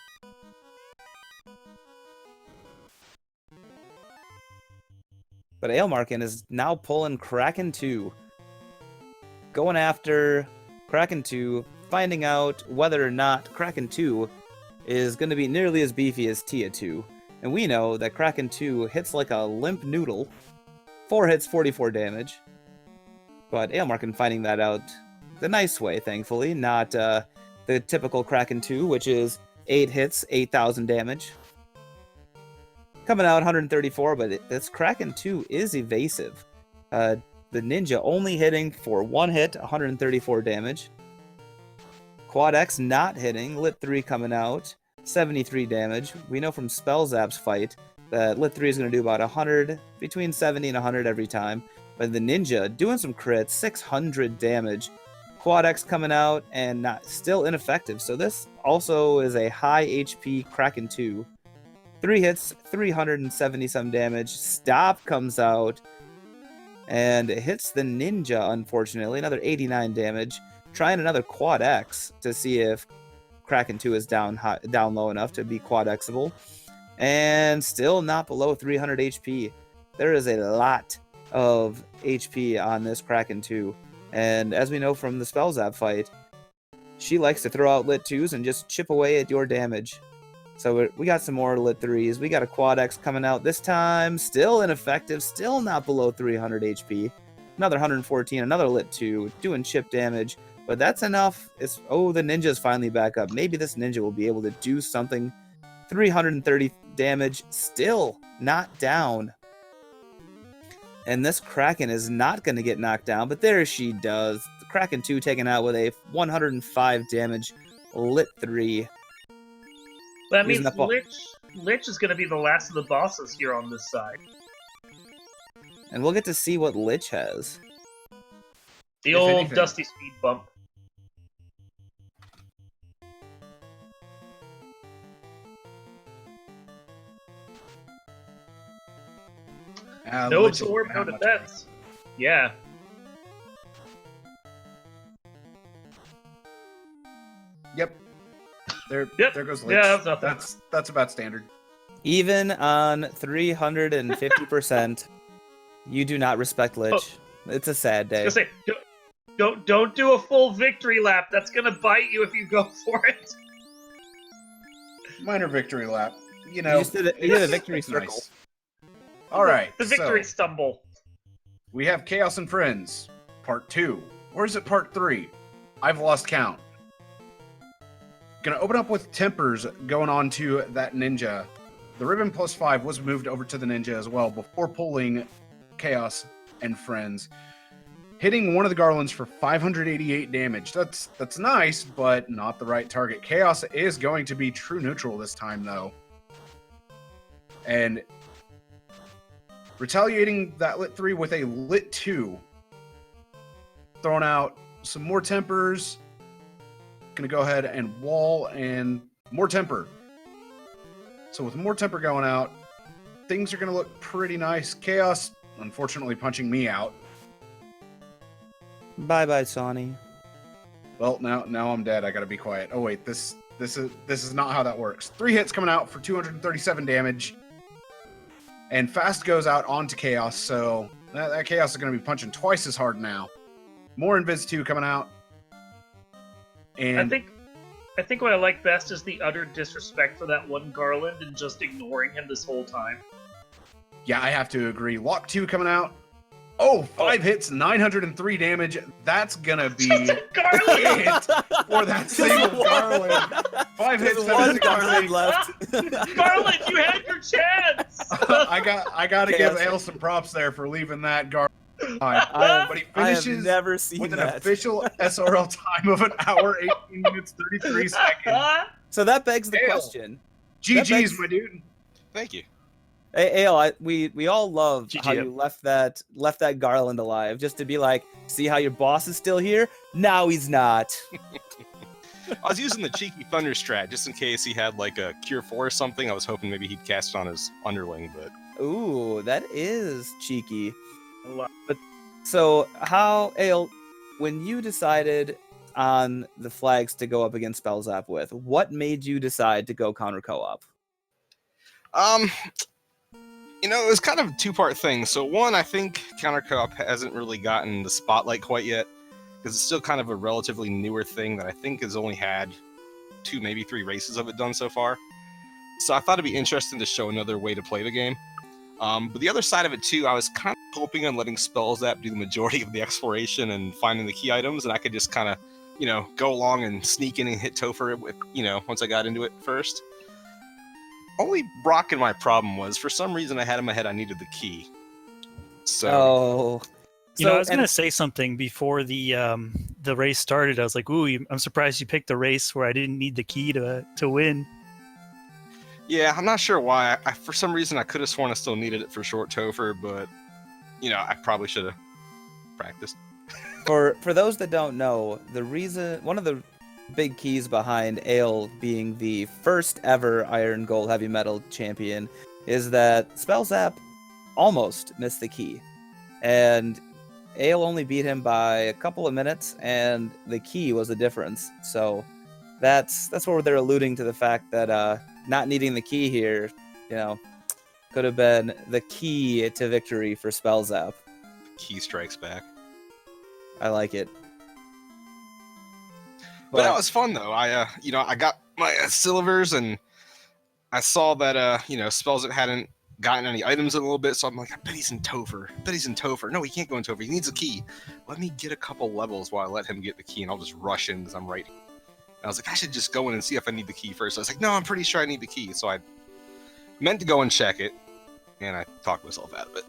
But Aelmarkin is now pulling Kraken 2. Going after Kraken 2, finding out whether or not Kraken 2 is going to be nearly as beefy as Tia 2. And we know that Kraken 2 hits like a limp noodle. 4 hits, 44 damage. But Aelmarkin finding that out the nice way, thankfully. Not the typical Kraken 2, which is 8 hits, 8,000 damage. Coming out 134, but this Kraken 2 is evasive. The ninja only hitting for 1 hit, 134 damage. Quad X not hitting, Lit 3 coming out, 73 damage. We know from Spellzapp's fight that Lit 3 is going to do about 100, between 70 and 100 every time. But the ninja doing some crits, 600 damage. Quad X coming out and still ineffective. So this also is a high HP Kraken 2. 3 hits, 370 some damage. Stop comes out and it hits the ninja, unfortunately. Another 89 damage. Trying another Quad X to see if Kraken 2 is down low enough to be Quad Xable. And still not below 300 HP. There is a lot of HP on this Kraken 2. And as we know from the Spellzapp fight, she likes to throw out Lit 2s and just chip away at your damage. So we got some more Lit 3s. We got a Quad X coming out this time. Still ineffective. Still not below 300 HP. Another 114. Another Lit 2. Doing chip damage. But that's enough. The ninja's finally back up. Maybe this ninja will be able to do something. 330 damage. Still not down. And this Kraken is not going to get knocked down. But there she does. The Kraken 2 taken out with a 105 damage Lit 3. That means Lich is going to be the last of the bosses here on this side. And we'll get to see what Lich has. The old Dusty Speed bump. No absorb, no defense. Yeah. Yep. There goes Lich. Yeah, that's nothing. That's about standard. Even on 350%, you do not respect Lich. Oh. It's a sad day. I was gonna say, don't do a full victory lap. That's gonna bite you if you go for it. Minor victory lap. You know, you did a victory circle. Nice. All right. The victory stumble. We have Chaos and Friends, Part 2. Or is it Part 3? I've lost count. Gonna open up with Tempers going on to that ninja. The ribbon +5 was moved over to the ninja as well before pulling Chaos and Friends. Hitting one of the Garlands for 588 damage. That's nice, but not the right target. Chaos is going to be true neutral this time, though. And retaliating that Lit 3 with a Lit 2. Throwing out some more Tempers. Gonna go ahead and wall and more Temper. So with more Temper going out, things are gonna look pretty nice. Chaos, unfortunately, punching me out. Bye, Sonny. Well, now I'm dead. I gotta be quiet. Oh wait, this is not how that works. 3 hits coming out for 237 damage, and Fast goes out onto Chaos. So that Chaos is gonna be punching twice as hard now. More Invis 2 coming out. And I think what I like best is the utter disrespect for that one Garland and just ignoring him this whole time. Yeah, I have to agree. Lock 2 coming out. Oh, 5 hits, 903 damage. That's gonna be Garland! it for that single Garland. 5 hits, There's one 76 Garland damage. left. Garland, you had your chance! I gotta give Chaos. Ale some props there for leaving that Garland alive. But he I have finishes never seen with an that. official SRL time of an hour, 18 minutes, 33 seconds. So that begs the Ale. question. GG's, my dude. Thank you. Hey, Ale, we all love how GG. you left that Garland alive, just to be like, see how your boss is still here? Now he's not. I was using the cheeky thunder strat just in case he had like a cure 4 or something. I was hoping maybe he'd cast it on his underling, but Ooh, that is cheeky. But so how, Ale, when you decided on the flags to go up against Spellzapp with, what made you decide to go counter co-op? it was kind of a 2-part thing. So one, I think counter co-op hasn't really gotten the spotlight quite yet because it's still kind of a relatively newer thing that I think has only had 2, maybe 3 races of it done so far. So I thought it'd be interesting to show another way to play the game. But the other side of it too, I was kind of hoping on letting Spellzapp do the majority of the exploration and finding the key items, and I could just kind of, go along and sneak in and hit Topher with, once I got into it first. Only Brock and my problem was, for some reason I had in my head I needed the key. So Oh. I was gonna say something before the race started. I was like, "Ooh, I'm surprised you picked the race where I didn't need the key to win." yeah, I'm not sure why. For some reason I could have sworn I still needed it for short Topher, but I probably should have practiced. For those that don't know, one of the big keys behind Ale being the first ever Iron Gold Heavy Metal champion is that Spellzapp almost missed the key. And Ale only beat him by a couple of minutes, and the key was the difference. So that's where they're alluding to the fact that not needing the key here, could have been the key to victory for Spellzapp. Key strikes back. I like it. But that was fun though. I got my silvers and I saw that Spellzapp hadn't gotten any items in a little bit, so I'm like, I bet he's in Topher. No, he can't go in Topher. He needs a key. Let me get a couple levels while I let him get the key, and I'll just rush in as I'm right. And I was like, I should just go in and see if I need the key first. I was like, no, I'm pretty sure I need the key. So I meant to go and check it, and I talked myself out of it.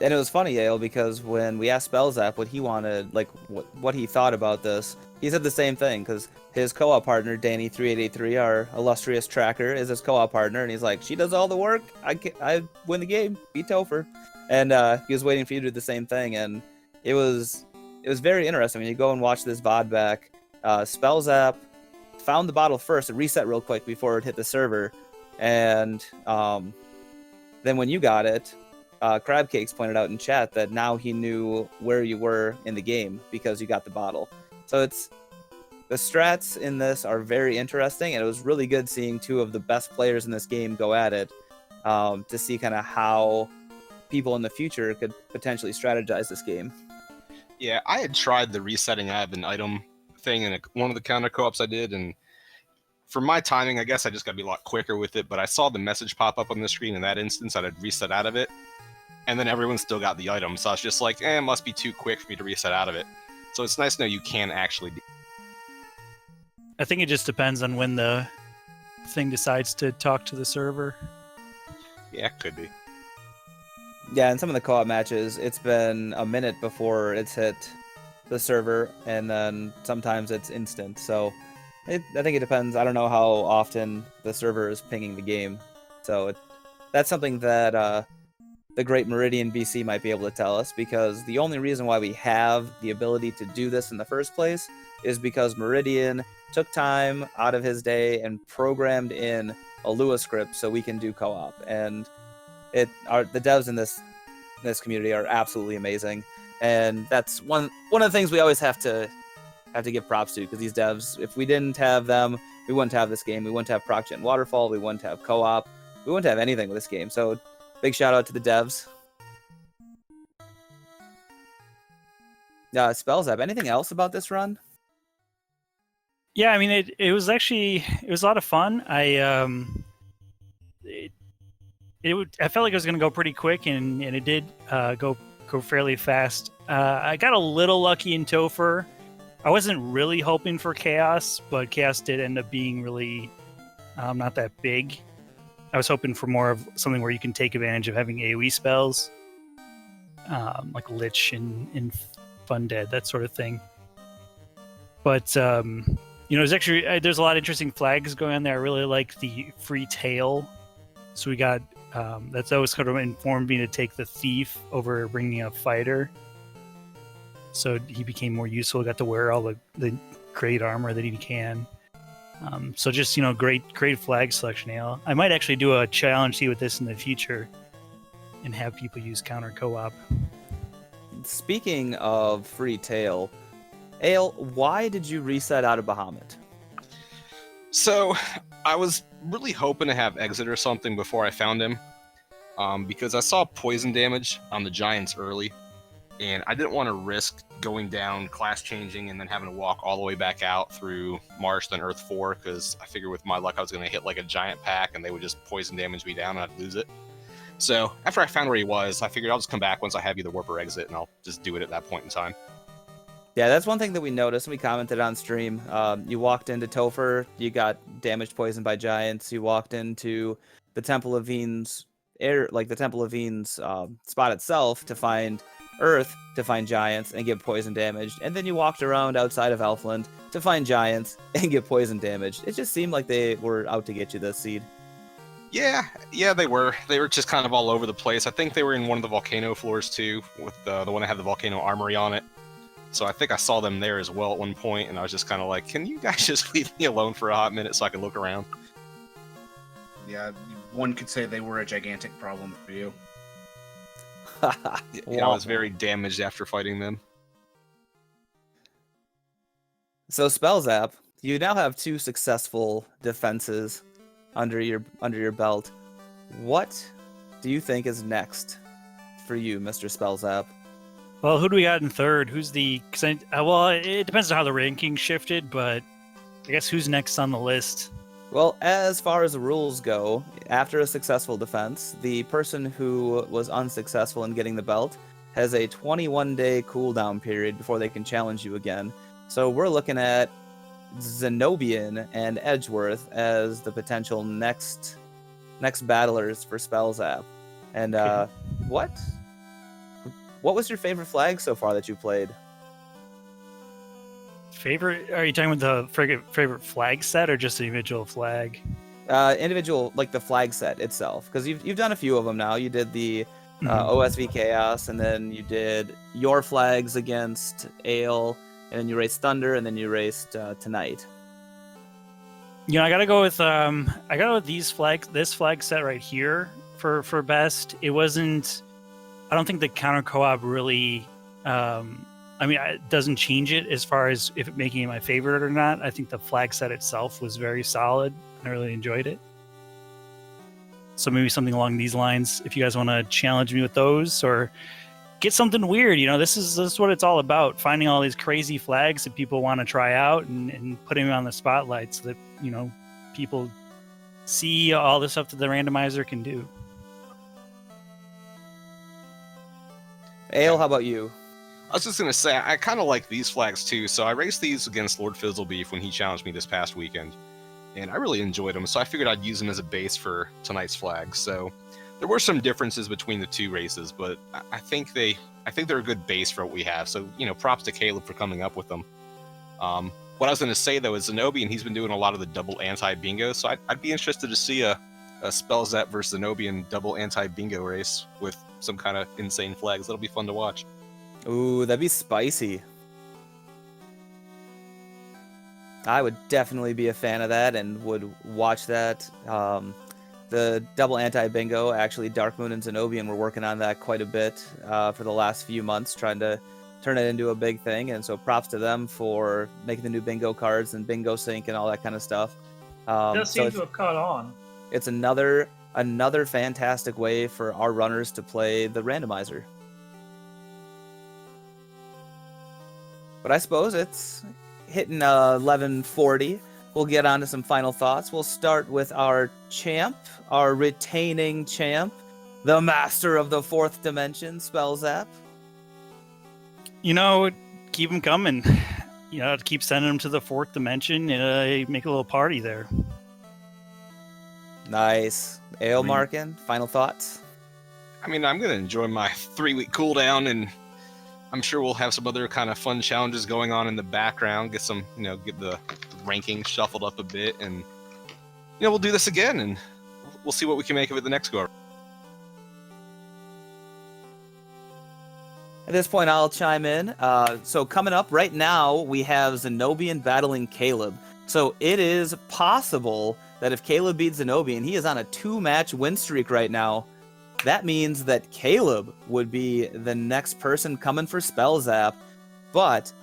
And it was funny, Ale, because when we asked Spellzapp what he wanted, like what he thought about this, he said the same thing, because his co-op partner, Danny3883, our illustrious tracker, is his co-op partner, and he's like, she does all the work, I win the game, beat Topher. And he was waiting for you to do the same thing, and it was very interesting. When you go and watch this VOD back, Spellzapp found the bottle first, it reset real quick before it hit the server, and then when you got it, Crab Cakes pointed out in chat that now he knew where you were in the game because you got the bottle. So the strats in this are very interesting, and it was really good seeing 2 of the best players in this game go at it, to see kind of how people in the future could potentially strategize this game. Yeah, I had tried the resetting out of an item thing in one of the counter co-ops I did, and for my timing, I guess I just got to be a lot quicker with it, but I saw the message pop up on the screen in that instance. I'd reset out of it, and then everyone still got the item, so I was just like, it must be too quick for me to reset out of it. So it's nice to know you can actually do. I think it just depends on when the thing decides to talk to the server. Yeah, could be. Yeah, in some of the co-op matches, it's been a minute before it's hit the server, and then sometimes it's instant. So I think it depends. I don't know how often the server is pinging the game. So that's something that the great Meridian BC might be able to tell us, because the only reason why we have the ability to do this in the first place is because Meridian took time out of his day and programmed in a Lua script so we can do co-op. And the devs in this community are absolutely amazing, and that's one of the things we always have to give props to, because these devs, if we didn't have them, we wouldn't have this game. We wouldn't have ProcGen Waterfall. We wouldn't have co-op. We wouldn't have anything with this game. So big shout out to the devs. Spellzapp, anything else about this run? Yeah, I mean, it was a lot of fun. It I felt like it was going to go pretty quick, and it did go fairly fast. I got a little lucky in Topher. I wasn't really hoping for Chaos, but Chaos did end up being really not that big. I was hoping for more of something where you can take advantage of having AoE spells, like Lich and Fundead, that sort of thing. But there's actually there's a lot of interesting flags going on there. I really like the free tail. So we got that's always kind of informed me to take the thief over bringing a fighter. So he became more useful. Got to wear all the great armor that he can. So just great flag selection, Ale. I might actually do a challenge with this in the future, and have people use counter co-op. Speaking of free tail, Ale, why did you reset out of Bahamut? So I was really hoping to have exit or something before I found him, because I saw poison damage on the giants early, and I didn't want to risk going down, class changing, and then having to walk all the way back out through Marsh, then Earth 4, because I figured with my luck I was going to hit like a giant pack, and they would just poison damage me down, and I'd lose it. So after I found where he was, I figured I'll just come back once I have either warp or exit, and I'll just do it at that point in time. Yeah, that's one thing that we noticed, and we commented on stream. You walked into Topher, you got damaged, poisoned by giants. You walked into the Temple of Ven's spot itself to find Earth, to find giants and get poison damaged, and then you walked around outside of Elfland to find giants and get poison damaged. It just seemed like they were out to get you this seed. Yeah, they were. They were just kind of all over the place. I think they were in one of the volcano floors too, with the one that had the volcano armory on it. So I think I saw them there as well at one point, and I was just kind of like, can you guys just leave me alone for a hot minute so I can look around? Yeah, one could say they were a gigantic problem for you. I was very damaged after fighting them. So Spellzapp, you now have 2 successful defenses under your belt. What do you think is next for you, Mr. Spellzapp? Well, who do we got in third? Who's the? Well, it depends on how the rankings shifted, but I guess who's next on the list? Well, as far as the rules go, after a successful defense, the person who was unsuccessful in getting the belt has a 21-day cooldown period before they can challenge you again. So we're looking at Zenobian and Edgeworth as the potential next battlers for Spellzapp. And Okay. What was your favorite flag so far that you played? Favorite? Are you talking about the favorite flag set or just the individual flag? Individual, like the flag set itself, because you've done a few of them now. You did the OSV Chaos, and then you did your flags against Ale, and then you raced Thunder, and then you raced Tonight. I gotta go with these flags. This flag set right here for best. It wasn't. I don't think the counter co-op really. It doesn't change it as far as if it making it my favorite or not. I think the flag set itself was very solid. I really enjoyed it. So maybe something along these lines. If you guys want to challenge me with those or get something weird, this is what it's all about. Finding all these crazy flags that people want to try out and putting them on the spotlight so that people see all the stuff that the randomizer can do. Ale, how about you? I was just going to say, I kind of like these flags too, so I raced these against Lord Fizzlebeef when he challenged me this past weekend, and I really enjoyed them, so I figured I'd use them as a base for tonight's flags. So there were some differences between the 2 races, but I think they're a good base for what we have, so props to Caleb for coming up with them. What I was going to say though is Zenobian, he's been doing a lot of the double anti-bingo, so I'd be interested to see a Spellzapp versus Zenobian double anti-bingo race with some kind of insane flags. That'll be fun to watch. Ooh, that'd be spicy. I would definitely be a fan of that and would watch that. The double anti-bingo, actually, Dark Moon and Zenobian were working on that quite a bit for the last few months, trying to turn it into a big thing. And so props to them for making the new bingo cards and bingo sync and all that kind of stuff. It does seem to have caught on. It's another fantastic way for our runners to play the randomizer. But I suppose it's hitting 11:40. we'll get on to some final thoughts. We'll start with our champ, our retaining champ, the master of the fourth dimension, Spellzapp. Keep them coming. Keep sending them to the fourth dimension and make a little party there. Nice. Ale Markin, final thoughts? I mean, I'm going to enjoy my 3-week cooldown, and I'm sure we'll have some other kind of fun challenges going on in the background. Get the rankings shuffled up a bit, and we'll do this again, and we'll see what we can make of it the next go. At this point, I'll chime in. So coming up right now, we have Zenobian battling Caleb. So it is possible that if Caleb beats Zenobian, he is on a 2-match win streak right now. That means that Caleb would be the next person coming for Spellzapp. But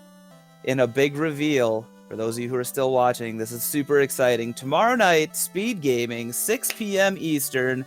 in a big reveal, for those of you who are still watching, this is super exciting. Tomorrow night, Speed Gaming, 6 p.m. Eastern,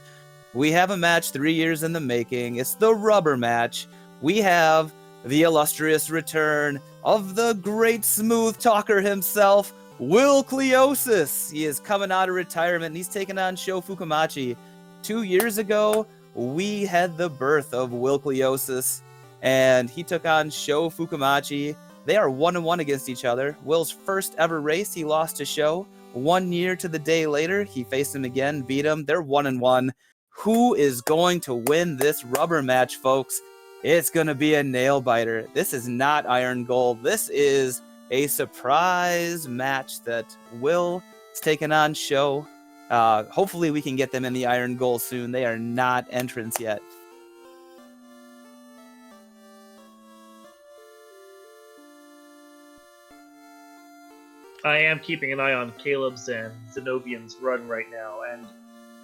we have a match 3 years in the making. It's the rubber match. We have the illustrious return of the great smooth talker himself, Will Cleosis. He is coming out of retirement, and he's taking on Sho Fukumachi. 2 years ago, we had the birth of Will Cleosis, and he took on Sho Fukumachi. They are 1-1 against each other. Will's first ever race, he lost to Sho. 1 year to the day later, he faced him again, beat him. They're 1-1. Who is going to win this rubber match, folks? It's going to be a nail-biter. This is not Iron Gold. This is a surprise match that Will is taking on Sho. Hopefully we can get them in the Iron Goal soon. They are not entrants yet. I am keeping an eye on Caleb's and Zenobian's run right now, and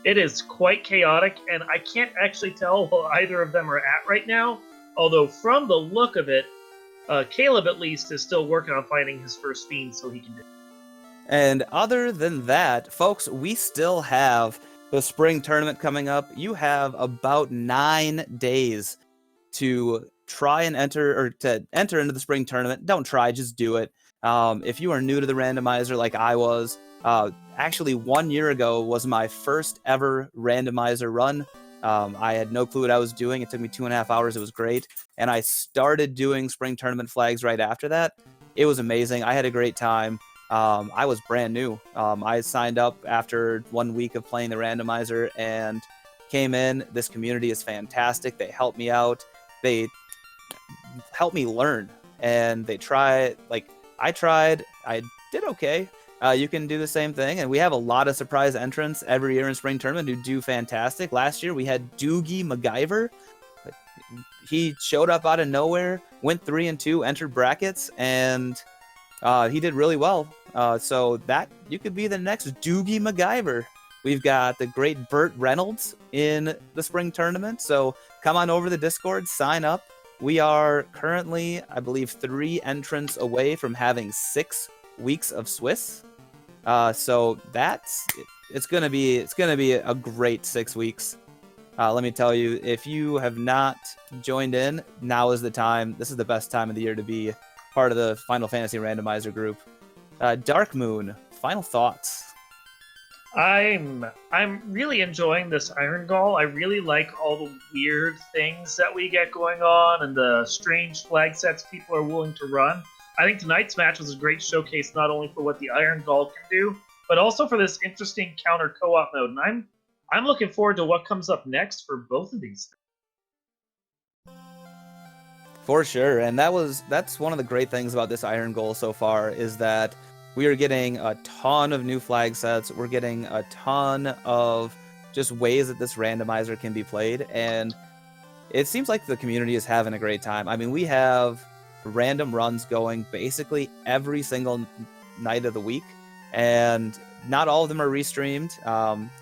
it is quite chaotic, and I can't actually tell what either of them are at right now, although from the look of it, Caleb at least is still working on finding his first fiend so he can do it. And other than that, folks, we still have the spring tournament coming up. You have about 9 days to try and enter into the spring tournament. Don't try, just do it. If you are new to the randomizer like I was, actually 1 year ago was my first ever randomizer run. I had no clue what I was doing. It took me 2.5 hours. It was great. And I started doing spring tournament flags right after that. It was amazing. I had a great time. I was brand new. I signed up after 1 week of playing the randomizer and came in. This community is fantastic. They helped me out. They helped me learn. And they try, I tried. I did okay. You can do the same thing. And we have a lot of surprise entrants every year in spring tournament who do fantastic. Last year we had Doogie MacGyver. He showed up out of nowhere, went 3-2, entered brackets, and he did really well. So that you could be the next Doogie MacGyver. We've got the great Burt Reynolds in the spring tournament. So come on over to the Discord, sign up. We are currently, I believe, 3 entrants away from having 6 weeks of Swiss. So it's gonna be a great 6 weeks. Let me tell you, if you have not joined in, now is the time. This is the best time of the year to be part of the Final Fantasy Randomizer group. Dark Moon, final thoughts. I'm really enjoying this Iron Gall. I really like all the weird things that we get going on and the strange flag sets people are willing to run. I think tonight's match was a great showcase not only for what the Iron Gall can do, but also for this interesting counter co-op mode. And I'm looking forward to what comes up next for both of these things. For sure, and that's one of the great things about this Iron Goal so far is that we are getting a ton of new flag sets. We're getting a ton of just ways that this randomizer can be played, and it seems like the community is having a great time. I mean, we have random runs going basically every single night of the week, and not all of them are restreamed.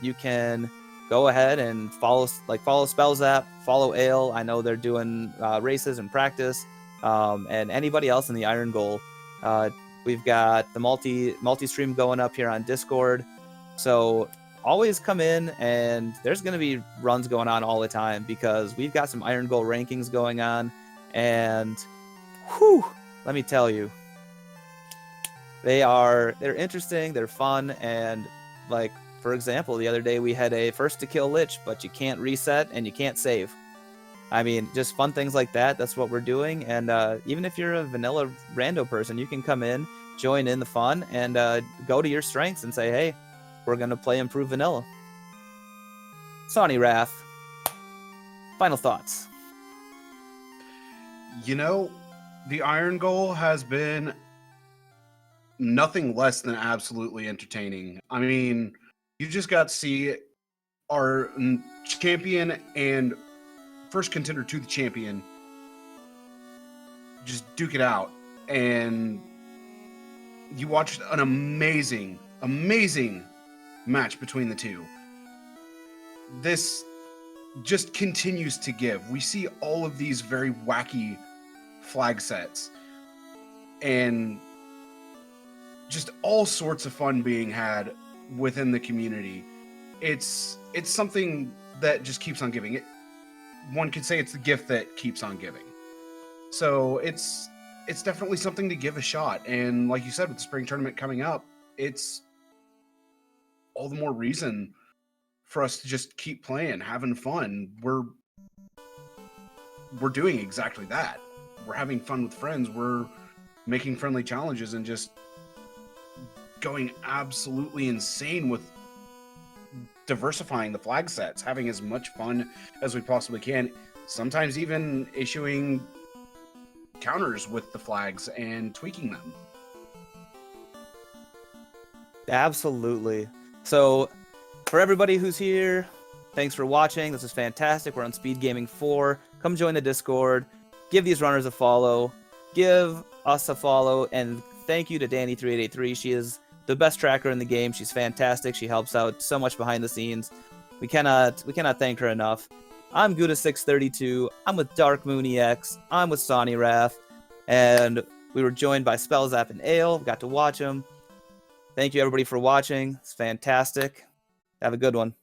You can go ahead and follow Spellzapp, follow Ale. I know they're doing races and practice, and anybody else in the Iron Goal. We've got the multi-stream going up here on Discord. So always come in, and there's going to be runs going on all the time because we've got some Iron Goal rankings going on. And whew, let me tell you, They're interesting, they're fun, and like, for example, the other day we had a first to kill lich, but you can't reset and you can't save. I mean, just fun things like that. That's what we're doing. And even if you're a vanilla rando person, you can come in, join in the fun, and go to your strengths and say, hey, we're going to play improved vanilla. Sonny Wrath, final thoughts. You know, the Iron Goal has been nothing less than absolutely entertaining. I mean, you just got to see our champion and first contender to the champion just duke it out. And you watched an amazing match between the two. This just continues to give. We see all of these very wacky flag sets and just all sorts of fun being had within the community. It's something that just keeps on giving. One could say it's the gift that keeps on giving. So it's definitely something to give a shot. And like you said, with the spring tournament coming up, it's all the more reason for us to just keep playing, having fun. We're doing exactly that. We're having fun with friends. We're making friendly challenges and just going absolutely insane with diversifying the flag sets, having as much fun as we possibly can. Sometimes even issuing counters with the flags and tweaking them. Absolutely. So, for everybody who's here, thanks for watching. This is fantastic. We're on Speed Gaming 4. Come join the Discord. Give these runners a follow. Give us a follow. And thank you to Danny3883. She is the best tracker in the game. She's fantastic. She helps out so much behind the scenes. We cannot thank her enough. I'm Gouda632. I'm with Dark Moon EX. I'm with Sonny Wrath. And we were joined by Spellzapp and Ale. Got to watch them. Thank you everybody for watching. It's fantastic. Have a good one.